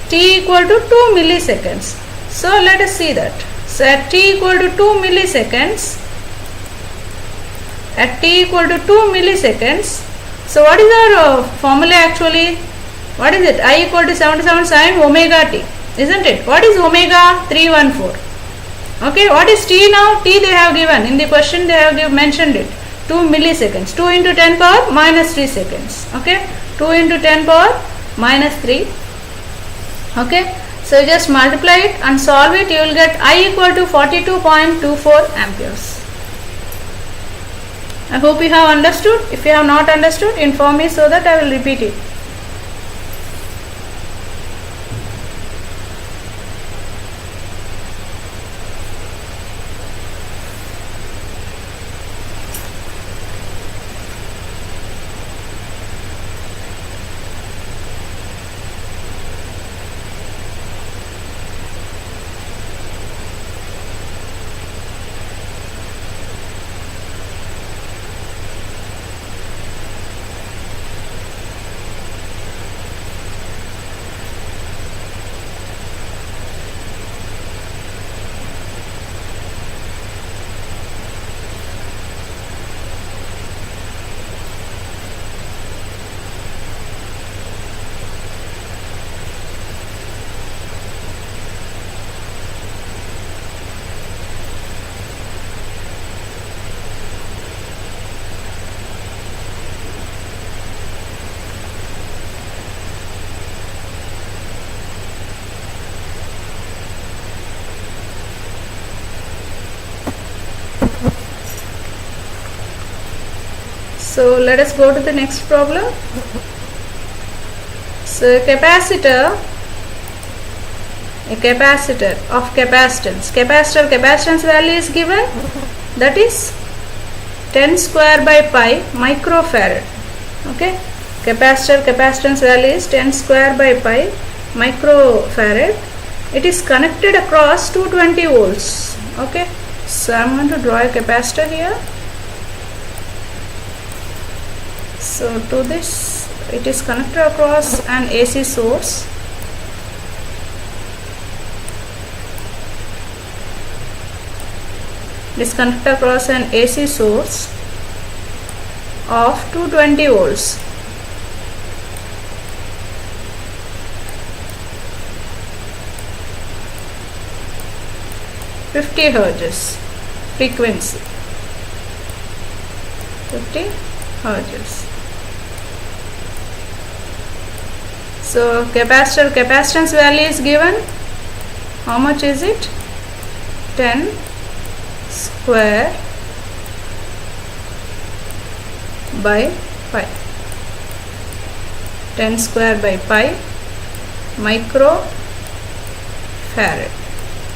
t equal to 2 milliseconds. So let us see that. So at t equal to 2 milliseconds, so what is our formula actually? What is it? I equal to 77 sine omega t, isn't it? What is omega? 314. Okay, what is t now? T they have given in the question, they have mentioned it, 2 milliseconds. 2 into 10 power minus 3 seconds. Okay, 2 into 10 power minus 3. Okay, so just multiply it and solve it. You will get I equal to 42.24 amperes. I hope you have understood. If you have not understood, inform me so that I will repeat it. So let us go to the next problem. So a capacitor of capacitance value is given, that is 10 square by pi microfarad. Okay, capacitance value is 10 square by pi microfarad. It is connected across 220 volts. Okay, so I am going to draw a capacitor here. So to this, it is connected across an AC source. It is connected across an AC source of 220 volts. Hertz frequency, 50 Hertz. So capacitance value is given. How much is it? 10 square by pi. 10 square by pi microfarad.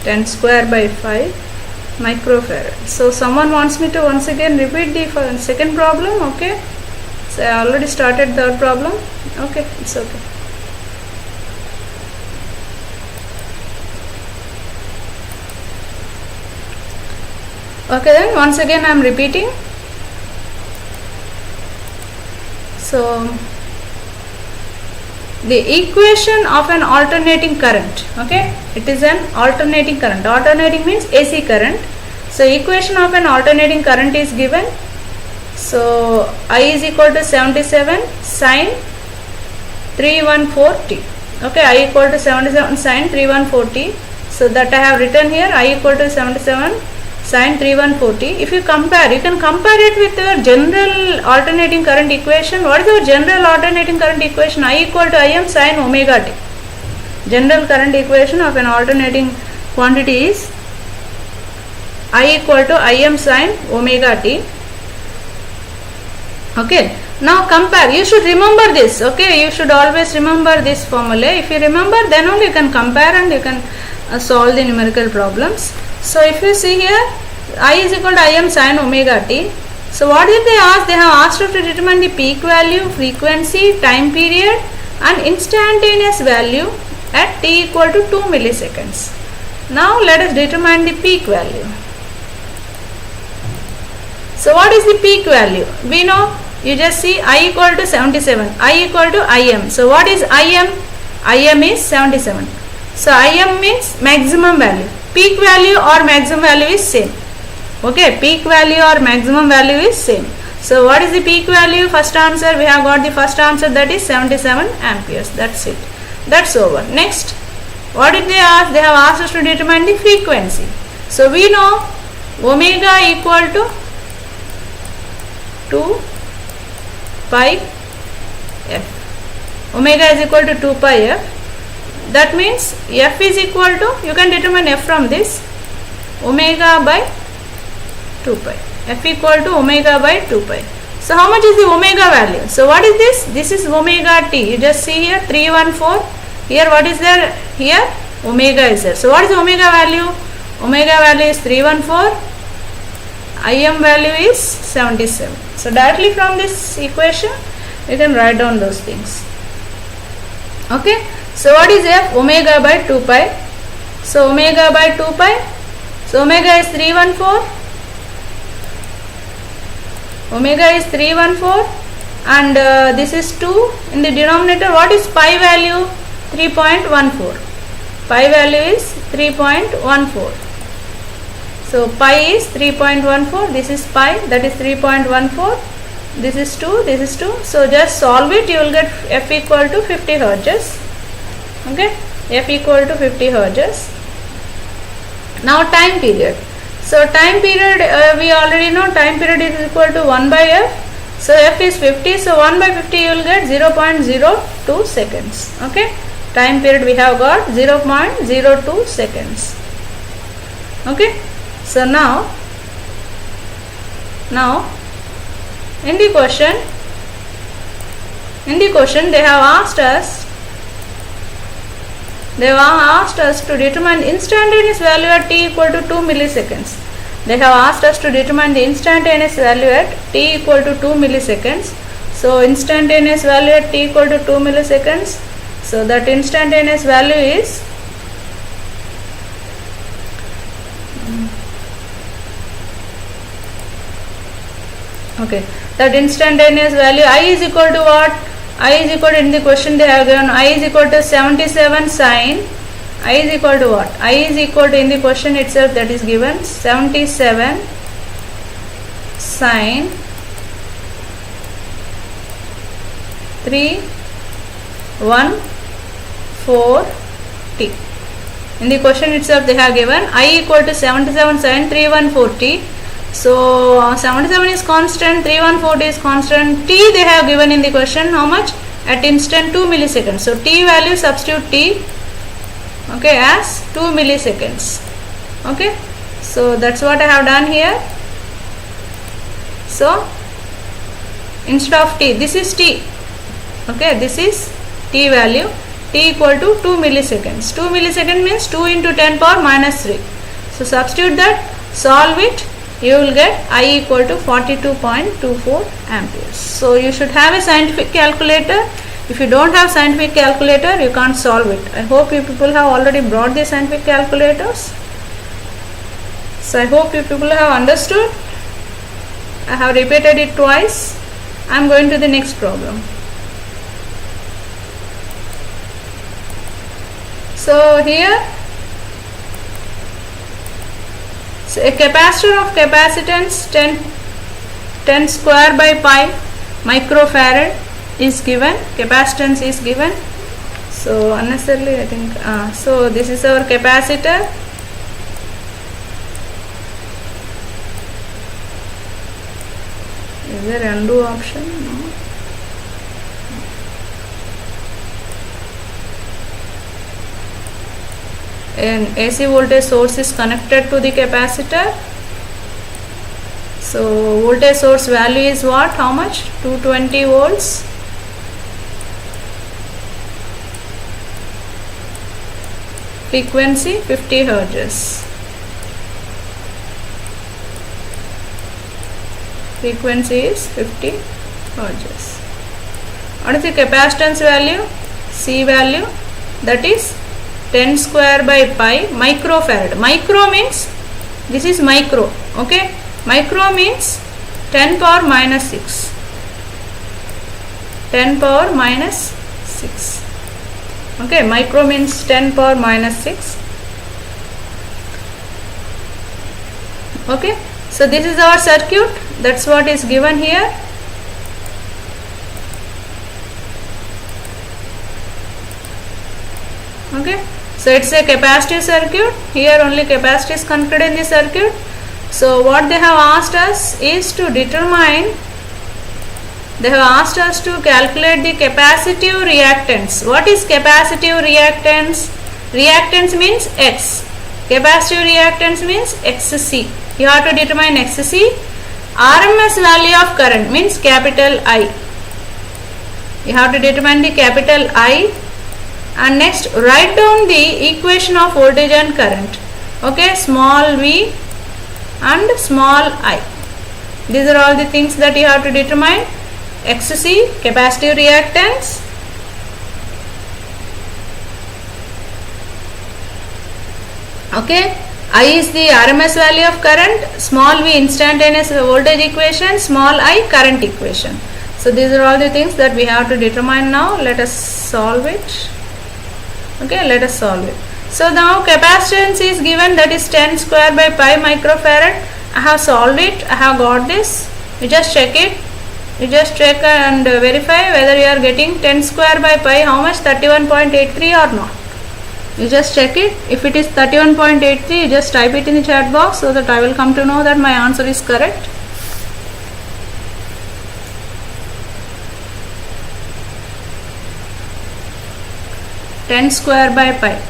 10 square by 5 microfarad. So someone wants me to once again repeat the second problem. Okay, so I already started third problem. Okay, it's okay. Okay, then once again I am repeating. So the equation of an alternating current. Okay, it is an alternating current. Alternating means AC current. So equation of an alternating current is given. So I is equal to 77 sine 314t. Okay, I equal to 77 sine 314t. So that I have written here, I equal to 77 sine 314t. If you compare, you can compare it with your general alternating current equation. What is your general alternating current equation? I equal to Im sine omega t. General current equation of an alternating quantity is I equal to Im sine omega t. Okay, now compare. You should remember this. Okay, you should always remember this formula. If you remember, then only you can compare and you can solve the numerical problems. So if you see here, I is equal to Im sine omega t. So what did they ask? They have asked you to determine the peak value, frequency, time period and instantaneous value at t equal to 2 milliseconds. Now let us determine the peak value. So what is the peak value? We know, you just see I equal to 77, I equal to Im. So what is Im? Im is 77. So Im means maximum value. Peak value or maximum value is same. Okay, peak value or maximum value is same. So what is the peak value? First answer, we have got the first answer, that is 77 amperes. That's it. That's over. Next, what did they ask? They have asked us to determine the frequency. So we know omega equal to 2 pi f. Omega is equal to 2 pi f. That means f is equal to, you can determine f from this, omega by 2 pi. F equal to omega by 2 pi. So how much is the omega value? So what is this? This is omega t. You just see here 314. Here what is there? Here omega is there. So what is omega value? Omega value is 314. Im value is 77. So directly from this equation you can write down those things. Okay. So what is f? Omega by 2 pi. So omega by 2 pi. So omega is 314. Omega is 314 and this is 2 in the denominator. What is pi value? 3.14. Pi value is 3.14. So pi is 3.14. This is pi, that is 3.14. This is 2. This is 2. So just solve it. You will get f equal to 50 hertz. Okay, f equal to 50 hertz. Now time period. So time period, we already know time period is equal to 1 by f. So f is 50. So 1 by 50 you will get 0.02 seconds. Okay, time period we have got 0.02 seconds. Okay, so now In the question they have asked us to determine instantaneous value at t equal to 2 milliseconds. They have asked us to determine the instantaneous value at t equal to 2 milliseconds. So instantaneous value at t equal to 2 milliseconds. So that instantaneous value is okay. That instantaneous value I is equal to what? I is equal to, in the question they have given I is equal to 77 sine. I is equal to what? I is equal to, in the question itself that is given, 77 sine 314t. In the question itself they have given I equal to 77 sine 314t. So 77 is constant, 314 is constant. T they have given in the question how much? At instant 2 milliseconds. So t value substitute t, okay, as 2 milliseconds. Okay, so that's what I have done here. So instead of t, this is t. Okay, this is t value, t equal to 2 milliseconds. 2 milliseconds means 2 into 10 power minus 3. So substitute that, solve it, you will get I equal to 42.24 amperes. So you should have a scientific calculator. If you don't have scientific calculator, you can't solve it. I hope you people have already brought the scientific calculators. So I hope you people have understood. I have repeated it twice. I am going to the next problem. So here, so a capacitor of capacitance 10 square by pi microfarad is given, capacitance is given. So unnecessarily I think, so this is our capacitor. Is there undo option? No. An AC voltage source is connected to the capacitor. So voltage source value is what? How much? 220 volts. Frequency 50 hertz. Frequency is 50 hertz. What is the capacitance value? C value, that is 10 square by pi microfarad. Micro means, this is micro, okay. Micro means 10 power minus 6. 10 power minus 6. Okay, micro means 10 power minus 6. Okay, so this is our circuit. That's what is given here. Okay, so it's a capacitive circuit. Here only capacitor is connected in the circuit. So what they have asked us is to determine, they have asked us to calculate the capacitive reactance. What is capacitive reactance? Reactance means X. Capacitive reactance means XC. You have to determine XC. RMS value of current means capital I. You have to determine the capital I. And next write down the equation of voltage and current. Okay, small v and small I. These are all the things that you have to determine. XC, capacitive reactance. Okay, I is the RMS value of current, small v instantaneous voltage equation, small I current equation. So these are all the things that we have to determine now. Let us solve it. Okay, let us solve it. So now capacitance is given, that is 10 square by pi microfarad. I have solved it. I have got this. You just check it. You just check and verify whether you are getting 10 square by pi how much, 31.83 or not. You just check it. If it is 31.83, you just type it in the chat box so that I will come to know that my answer is correct. Ten square by pi.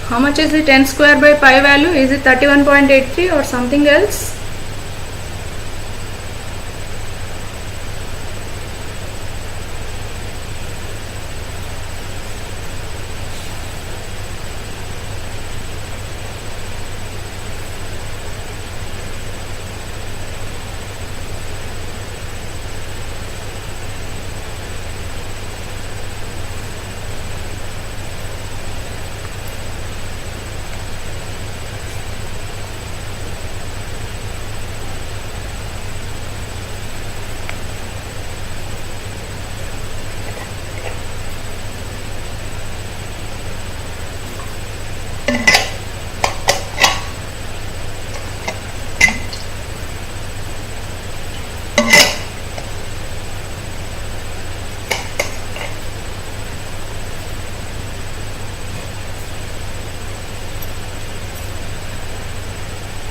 How much is it? N square by pi value? Is it 31.83 or something else?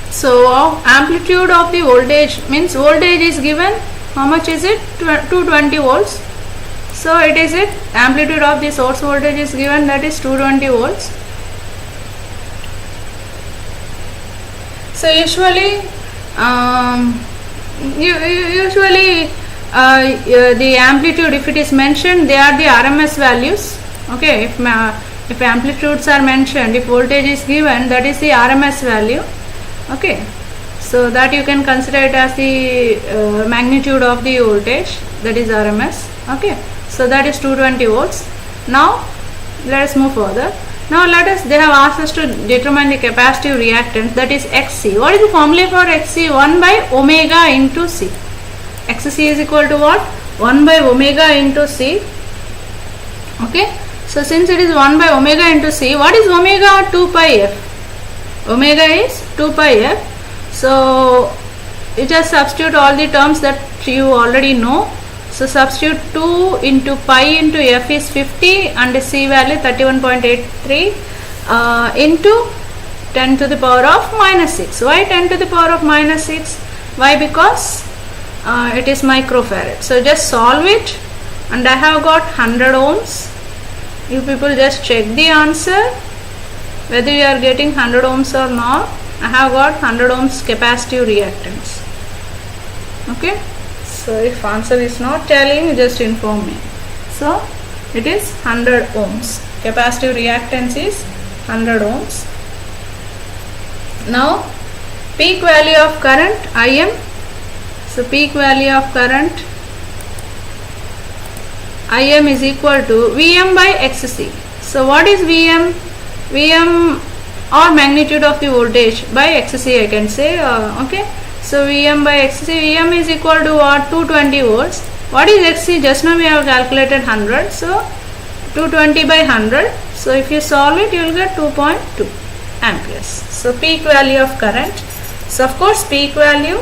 So amplitude of the voltage means voltage is given, how much is it? 220 volts. So it is it, amplitude of the source voltage is given, that is 220 volts. So usually the amplitude, if it is mentioned, they are the RMS values. Okay, if amplitudes are mentioned, if voltage is given, that is the RMS value. Okay, so that you can consider it as the magnitude of the voltage, that is RMS. Okay, so that is 220 volts. Now let us move further. Now they have asked us to determine the capacitive reactance, that is XC. What is the formula for XC? 1 by omega into C. XC is equal to what? 1 by omega into C. Okay, so since it is 1 by omega into C, what is omega? 2 pi f. Omega is 2 pi f. So you just substitute all the terms that you already know. So substitute 2 into pi into f is 50 and C value 31.83 into 10 to the power of minus 6. Why 10 to the power of minus 6? Why? Because it is microfarad. So just solve it, and I have got 100 ohms. You people just check the answer whether you are getting 100 ohms or not. I have got 100 ohms capacitive reactance. Okay, so if answer is not telling, just inform me. So it is 100 ohms. Capacitive reactance is 100 ohms. Now peak value of current Im. So peak value of current Im is equal to Vm by Xc. So what is Vm? Vm or magnitude of the voltage by Xc, I can say. Okay, so Vm by Xc, Vm is equal to what? 220 volts. What is Xc? Just now we have calculated 100. So 220 by 100. So if you solve it, you will get 2.2 amperes. So peak value of current. So of course peak value.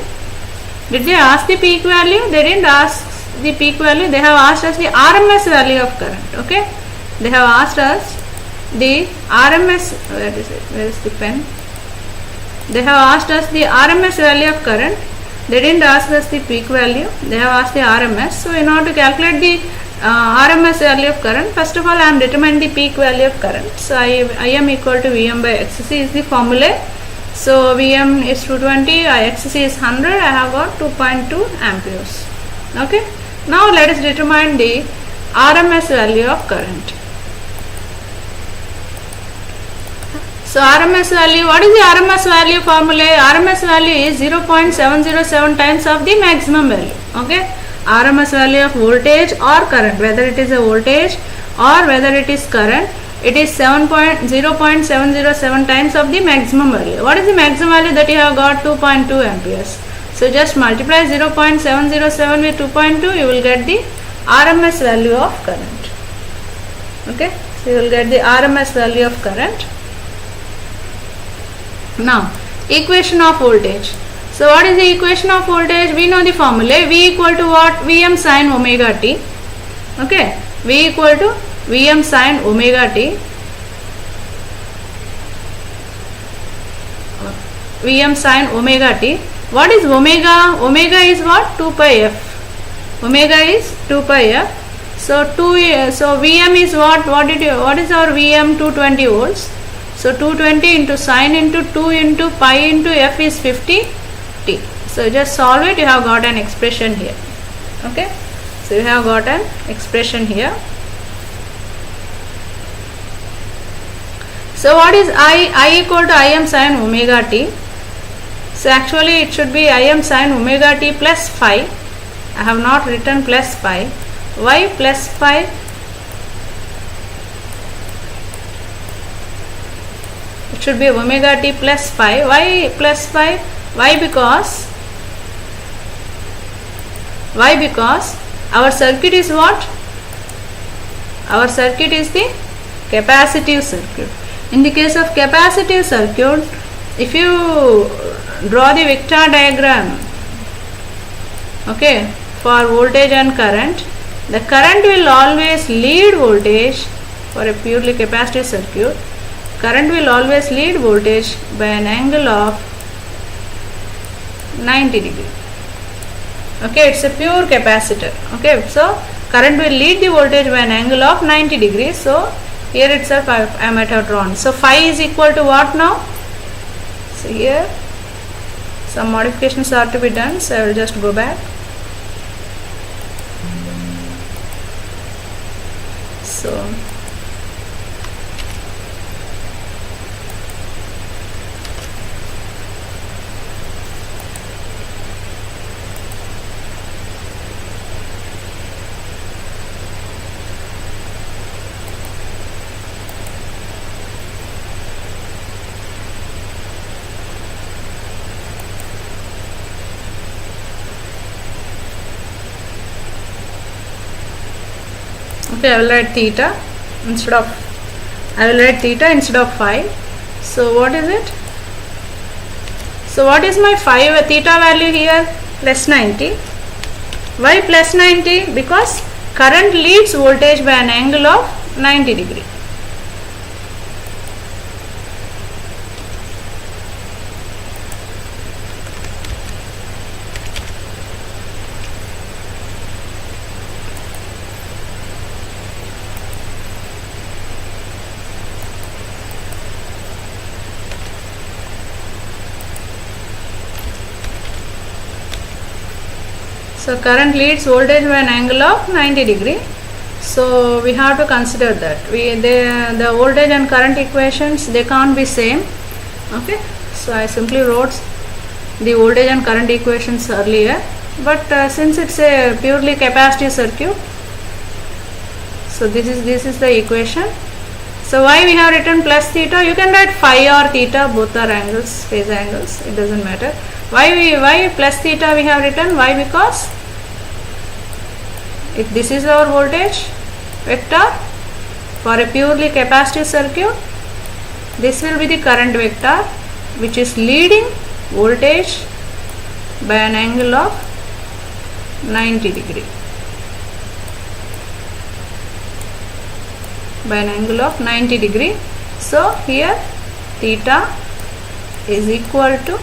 Did they ask the peak value? They didn't ask the peak value. They have asked us the RMS value of current. Okay, they have asked us the RMS, where is it? Where is the pen? They have asked us the RMS value of current. They didn't ask us the peak value. They have asked the RMS. So in order to calculate the RMS value of current, first of all I am determining the peak value of current. So I am equal to Vm by Xc is the formula. So Vm is 220, Xc is 100. I have got 2.2 amperes. Okay. Now let us determine the RMS value of current. So RMS value, what is the RMS value formula? RMS value is 0.707 times of the maximum value. Okay, RMS value of voltage or current, whether it is a voltage or whether it is current, it is 0.707 times of the maximum value. What is the maximum value that you have got? 2.2 amperes. So just multiply 0.707 with 2.2, you will get the RMS value of current. Okay, so you will get the RMS value of current. Now equation of voltage. So what is the equation of voltage? We know the formula. V equal to what? Vm sin omega t. Okay, V equal to Vm sin omega t. Vm sin omega t. What is omega? Omega is what? 2 pi f. Omega is 2 pi f. So Vm is what? What is our Vm? 220 volts. So So 220 into sine into 2 into pi into f is 50 t. So just solve it, you have got an expression here. Okay, so you have got an expression here. So what is I equal to Im sin omega t. So actually it should be Im sin omega t plus phi. I have not written plus phi. Why plus phi? It should be omega t plus phi. Why plus phi? Why? Because our circuit is what? Our circuit is the capacitive circuit. In the case of capacitive circuit, if you draw the vector diagram, okay, for voltage and current, the current will always lead voltage. For a purely capacitive circuit, current will always lead voltage by an angle of 90 degree. Okay, it's a pure capacitor. Okay, so current will lead the voltage by an angle of 90 degrees. So here itself I might have drawn. So phi is equal to what now? So here some modifications are to be done. So I will just go back. So okay, I will write theta instead of phi. So what is it? So what is my phi theta value here? Plus 90. Why plus 90? Because current leads voltage by an angle of 90 degree. So current leads voltage by an angle of 90 degree. So we have to consider that the voltage and current equations, they can't be same. Okay, so I simply wrote the voltage and current equations earlier, but since it's a purely capacitive circuit, so this is the equation. So why we have written plus theta? You can write phi or theta, both are angles, phase angles, it doesn't matter. Why plus theta we have written? Why? Because if this is our voltage vector for a purely capacitive circuit, this will be the current vector which is leading voltage by an angle of 90 degree. By an angle of 90 degree. So here theta is equal to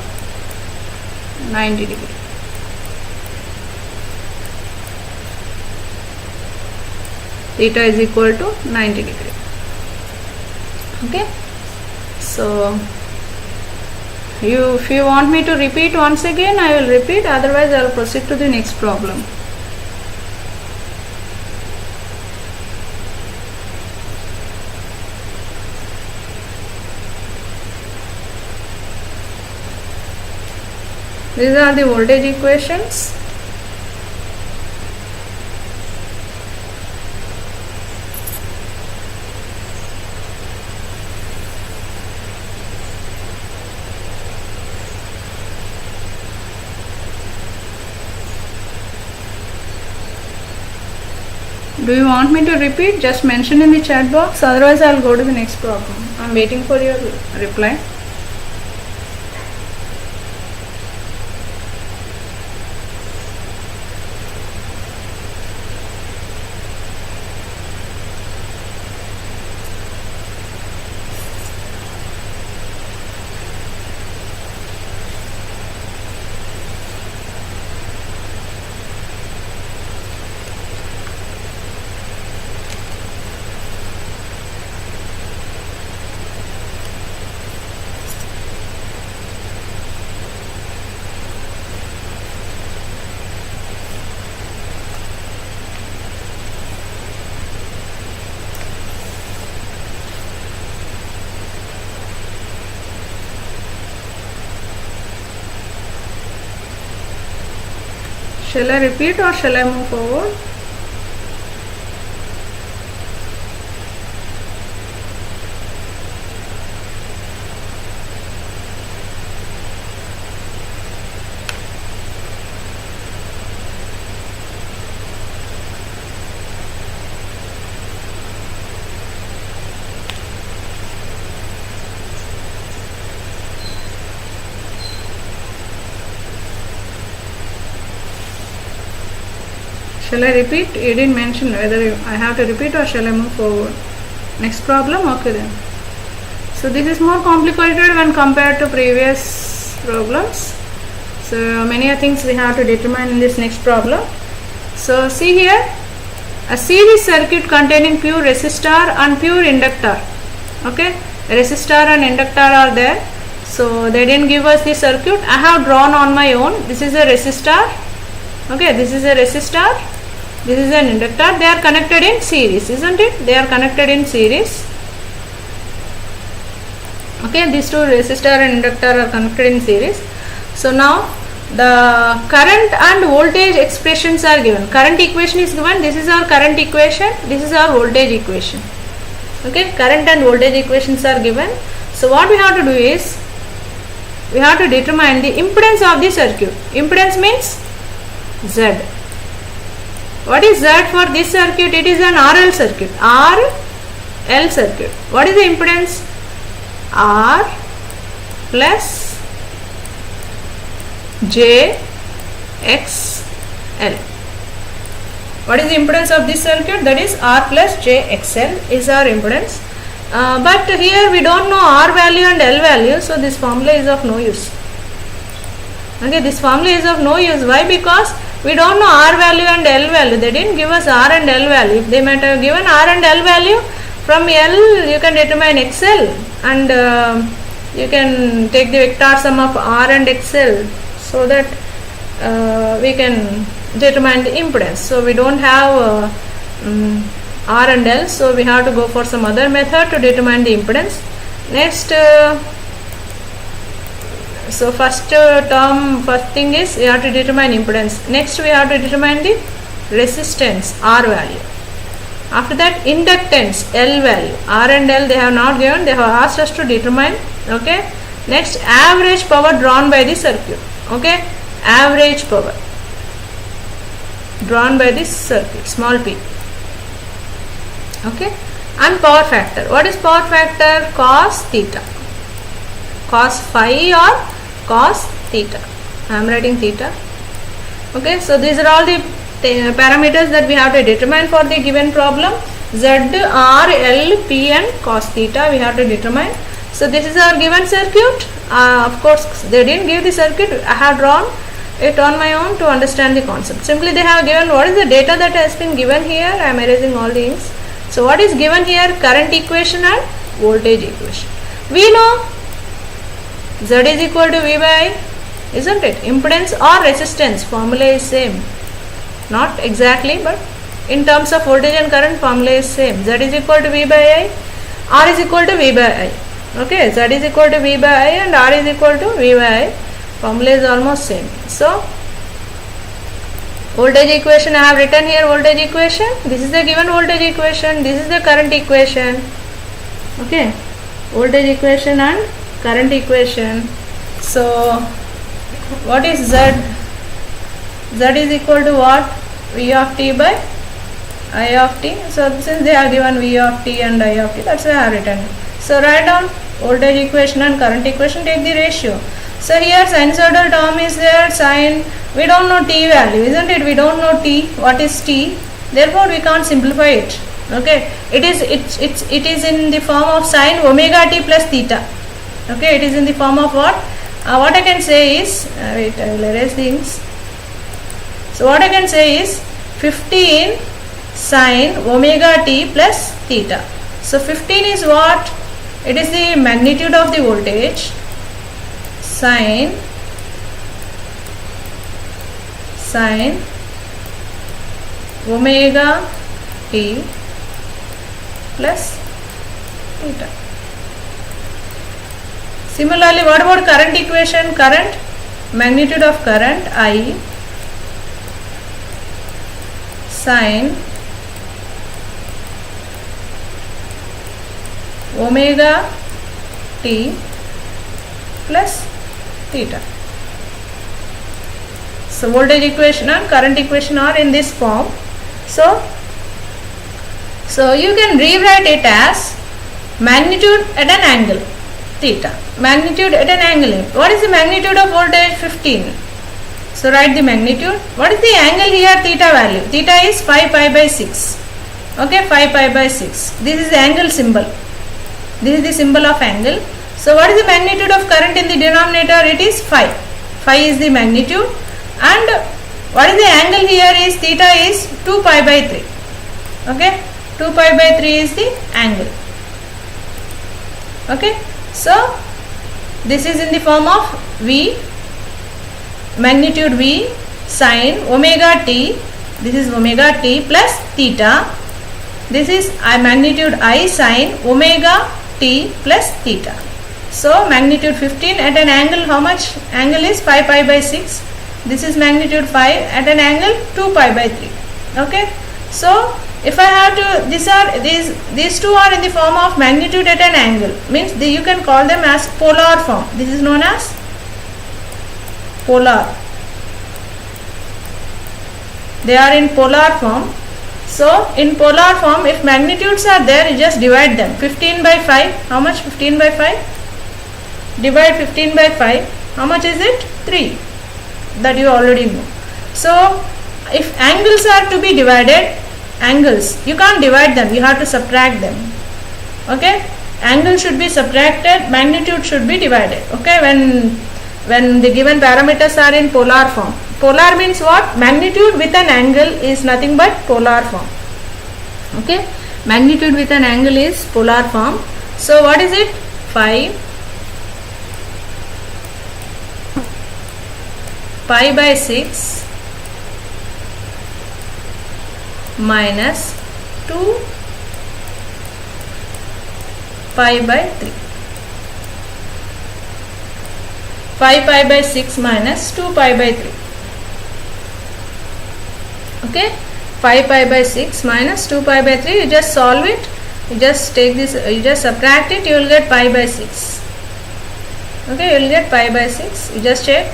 90 degree. Theta is equal to 90 degree. Okay. So if you want me to repeat once again, I will repeat. Otherwise, I will proceed to the next problem. These are the voltage equations. Do you want me to repeat? Just mention in the chat box. Otherwise, I will go to the next problem. I am waiting for your reply. Shall I repeat or shall I move forward? Shall I repeat? You didn't mention whether I have to repeat or shall I move forward. Next problem? Okay then. So this is more complicated when compared to previous problems. So many things we have to determine in this next problem. So see here, a series circuit containing pure resistor and pure inductor. Okay, resistor and inductor are there. So they didn't give us the circuit. I have drawn on my own. This is a resistor. Okay, this is a resistor. This is an inductor. They are connected in series, isn't it? They are connected in series. Okay, these two resistor and inductor are connected in series. So now the current and voltage expressions are given. Current equation is given. This is our current equation. This is our voltage equation. Okay, current and voltage equations are given. So what we have to do is we have to determine the impedance of the circuit. Impedance means Z. What is Z for this circuit? It is an RL circuit. RL circuit. What is the impedance? R plus J X L. What is the impedance of this circuit? That is R plus J X L is our impedance. But here we don't know R value and L value, so this formula is of no use. Okay, this formula is of no use. Why? Because we don't know R value and L value. They didn't give us R and L value. If they might have given R and L value, from L you can determine XL and you can take the vector sum of R and XL so that we can determine the impedance. So we don't have R and L, so we have to go for some other method to determine the impedance. Next, so first thing is we have to determine impedance. Next we have to determine the resistance R value. After that inductance L value. R and L they have not given, they have asked us to determine. Okay. Next average power drawn by the circuit. Okay. Average power drawn by this circuit, small p. Okay. And power factor. What is power factor? Cos theta. Cos phi or cos theta. I am writing theta. Okay, so these are all the parameters that we have to determine for the given problem. Z, R, L, P and cos theta we have to determine. So this is our given circuit. Of course they didn't give the circuit. I have drawn it on my own to understand the concept. Simply they have given what is the data that has been given here. I am erasing all the inks. So what is given here? Current equation and voltage equation. We know Z is equal to V by I, isn't it? Impedance or resistance formula is same. Not exactly, but in terms of voltage and current formula is same. Z is equal to V by I, R is equal to V by I. Okay, Z is equal to V by I and R is equal to V by I. Formula is almost same. So voltage equation I have written here, voltage equation. This is the given voltage equation. This is the current equation. Okay, voltage equation and current equation. So what is Z? Z is equal to what? V of t by I of t. So since they have given V of t and I of t, that's why I have written. So write down voltage equation and current equation, take the ratio. So here sinusoidal term is there, sine, we don't know t value, isn't it? We don't know t, what is t, therefore we can't simplify it. Okay, it is in the form of sine omega t plus theta. Okay, it is in the form of what? What I can say is, wait, I will erase things. So what I can say is 15 sine omega t plus theta. So 15 is what? It is the magnitude of the voltage, sine omega t plus theta. Similarly, what about current equation? Current, magnitude of current I sine omega t plus theta. So voltage equation and current equation are in this form. So you can rewrite it as magnitude at an angle theta. Magnitude at an angle. What is the magnitude of voltage? 15. So write the magnitude. What is the angle here? Theta value. Theta is 5 pi by 6. Okay, 5 pi by 6. This is the angle symbol. This is the symbol of angle. So what is the magnitude of current in the denominator? It is 5. 5 is the magnitude. And what is the angle here is theta is 2 pi by 3. Okay, 2 pi by 3 is the angle. Okay, so this is in the form of V, magnitude V sine omega t. This is omega t plus theta. This is magnitude I sine omega t plus theta. So magnitude 15 at an angle, how much? Angle is 5 pi by 6. This is magnitude 5 at an angle 2 pi by 3. Okay, so if I have to, these two are in the form of magnitude at an angle, means you can call them as polar form. This is known as polar. They are in polar form. So in polar form, if magnitudes are there, you just divide them. 15 by 5, how much? 15 by 5? Divide 15 by 5, how much is it? 3. That you already know. So if angles are to be divided, angles, you can't divide them, you have to subtract them. Okay, angle should be subtracted, magnitude should be divided. Okay, when the given parameters are in polar form. Polar means what? Magnitude with an angle is nothing but polar form. Okay, magnitude with an angle is polar form. So what is it? 5 pi by 6 minus 2 pi by 3. 5 pi by 6 minus 2 pi by 3. Okay, 5 pi by 6 minus 2 pi by 3. You just solve it. You just take this, you just subtract it, you will get pi by 6. Okay, you will get pi by 6. You just check.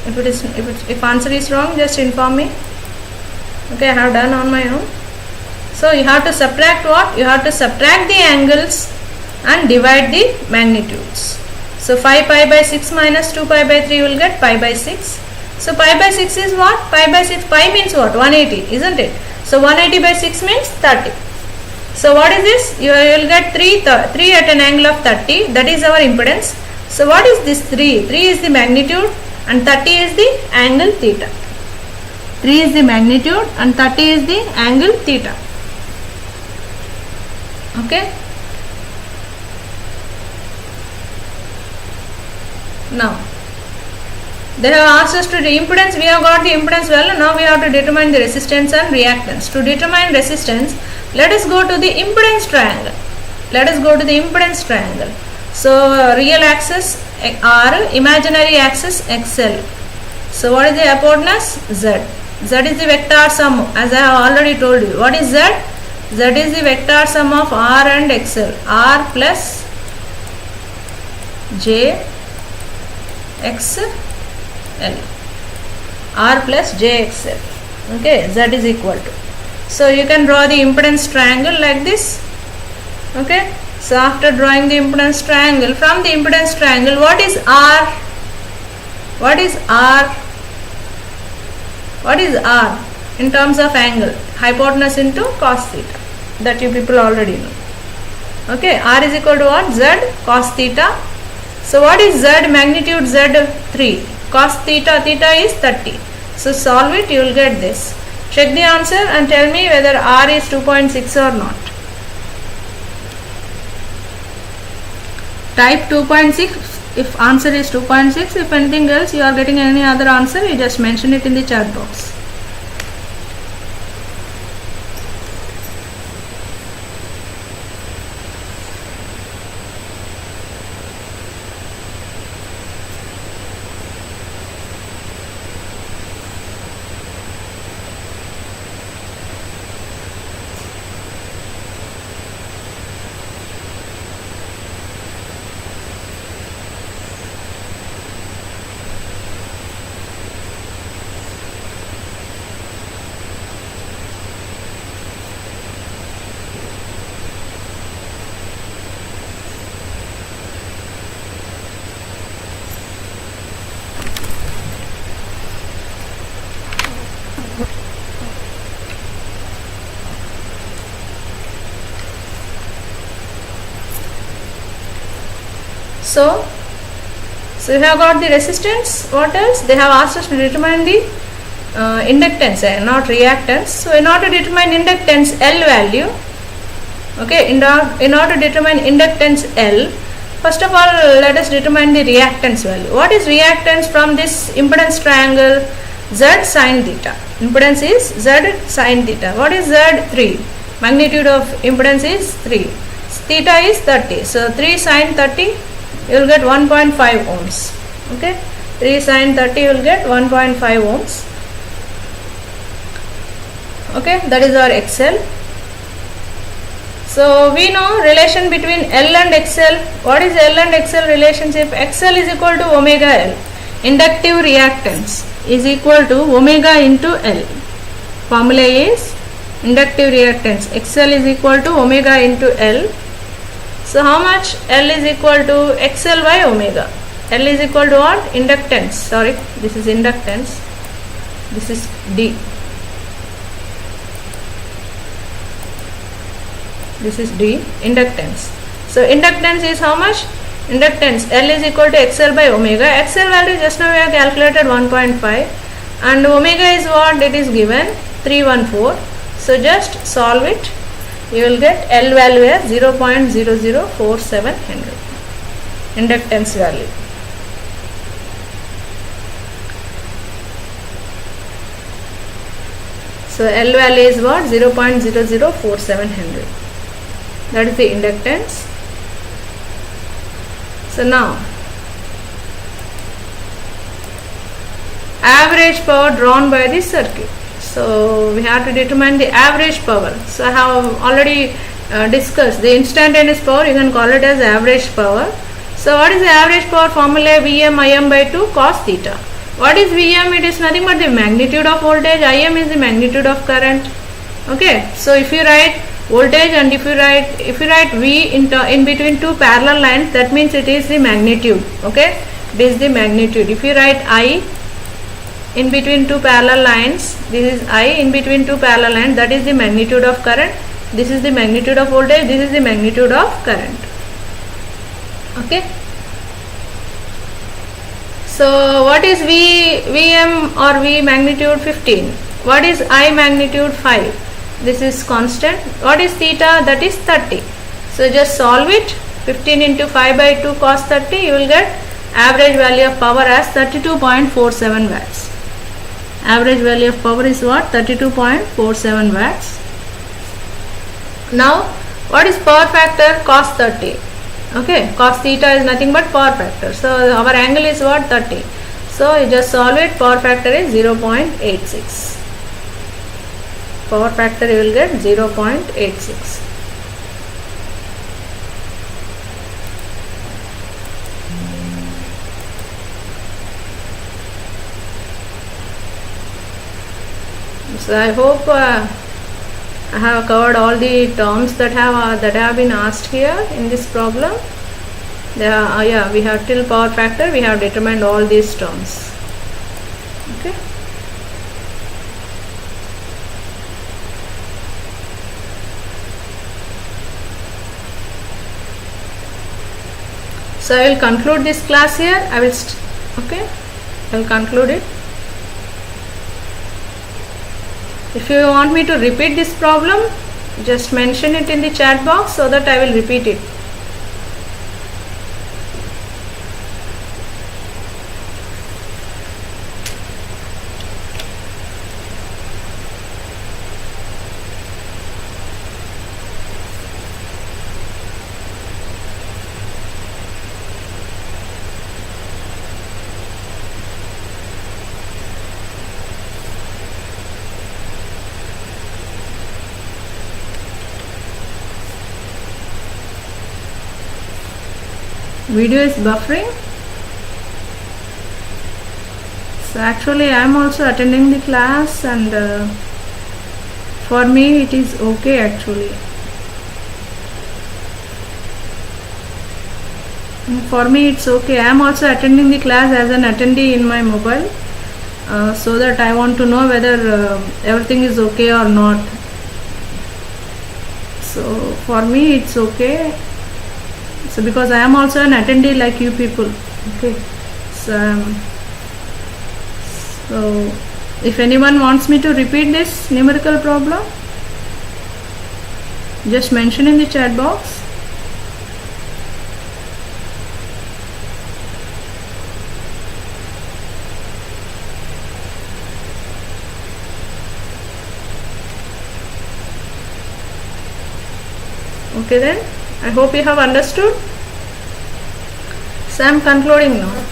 If answer is wrong, just inform me. Okay, I have done on my own. So you have to subtract what? You have to subtract the angles and divide the magnitudes. So 5 pi by 6 minus 2 pi by 3, you will get pi by 6. So pi by 6 is what? Pi by 6, pi means what? 180, isn't it? So 180 by 6 means 30. So what is this? You will get 3 at an angle of 30. That is our impedance. So what is this 3? 3 is the magnitude and 30 is the angle theta. 3 is the magnitude and 30 is the angle theta. Okay. Now they have asked us to the impedance. We have got the impedance well. Now we have to determine the resistance and reactance. To determine resistance, let us go to the impedance triangle. So real axis R, imaginary axis XL. So what is the hypotenuse? Z. Z is the vector sum, as I have already told you. What is Z? Z is the vector sum of R and XL. R plus J XL. R plus J XL. Okay, Z is equal to. So you can draw the impedance triangle like this. Okay. So after drawing the impedance triangle, from the impedance triangle, what is R? What is R? What is R in terms of angle? Hypotenuse into cos theta. That you people already know. Okay, R is equal to what? Z cos theta. So what is Z? Magnitude Z 3. Cos theta, theta is 30. So solve it, you will get this. Check the answer and tell me whether R is 2.6 or not. Type 2.6 if answer is 2.6. If anything else you are getting any other answer, you just mention it in the chat box. So we have got the resistance. What else? They have asked us to determine the inductance, not reactance. So in order to determine inductance L value, okay, in order to determine inductance L, first of all let us determine the reactance value. What is reactance from this impedance triangle? Z sin theta. Impedance is Z sin theta. What is Z? 3. Magnitude of impedance is 3. Theta is 30. So 3 sin 30, you will get 1.5 ohms. Okay, 3 sin 30, you will get 1.5 ohms. Okay, that is our XL. So we know relation between L and XL. What is L and XL relationship? XL is equal to omega L. Inductive reactance is equal to omega into L. Formula is inductive reactance. XL is equal to omega into L. So how much? L is equal to XL by omega. L is equal to what? Inductance. Sorry, this is inductance. This is D. This is D, inductance. So inductance is how much? Inductance L is equal to XL by omega. XL value just now we have calculated 1.5 and omega is what it is given 314. So just solve it. You will get L value as 0.0047 Henry. Inductance value. So L value is what? 0.0047 Henry. That is the inductance. So now average power drawn by the circuit. So we have to determine the average power. So I have already discussed the instantaneous power. You can call it as average power. So what is the average power formula? Vm Im by 2 cos theta. What is Vm? It is nothing but the magnitude of voltage. Im is the magnitude of current. Okay. So if you write voltage and if you write V in between two parallel lines, that means it is the magnitude. Okay. It is the magnitude. If you write I in between two parallel lines, this is I in between two parallel lines, that is the magnitude of current. This is the magnitude of voltage. This is the magnitude of current. Okay. So what is Vm or V magnitude? 15. What is I magnitude? 5. This is constant. What is theta? That is 30. So just solve it. 15 into 5 by 2 cos 30, you will get average value of power as 32.47 watts. Average value of power is what? 32.47 watts. Now what is power factor? Cos 30. Okay, cos theta is nothing but power factor. So our angle is what? 30. So you just solve it. Power factor is 0.86. Power factor you will get 0.86. So I hope I have covered all the terms that have been asked here in this problem. Yeah, we have till power factor we have determined all these terms. Okay. So I will conclude this class here. I will conclude it. If you want me to repeat this problem, just mention it in the chat box so that I will repeat it. Video is buffering. So actually I am also attending the class and for me it is okay actually. For me it's okay. I am also attending the class as an attendee in my mobile so that I want to know whether everything is okay or not. So for me it's okay. So because I am also an attendee like you people. Okay. So if anyone wants me to repeat this numerical problem, just mention in the chat box. Okay then, I hope you have understood. So I am concluding now.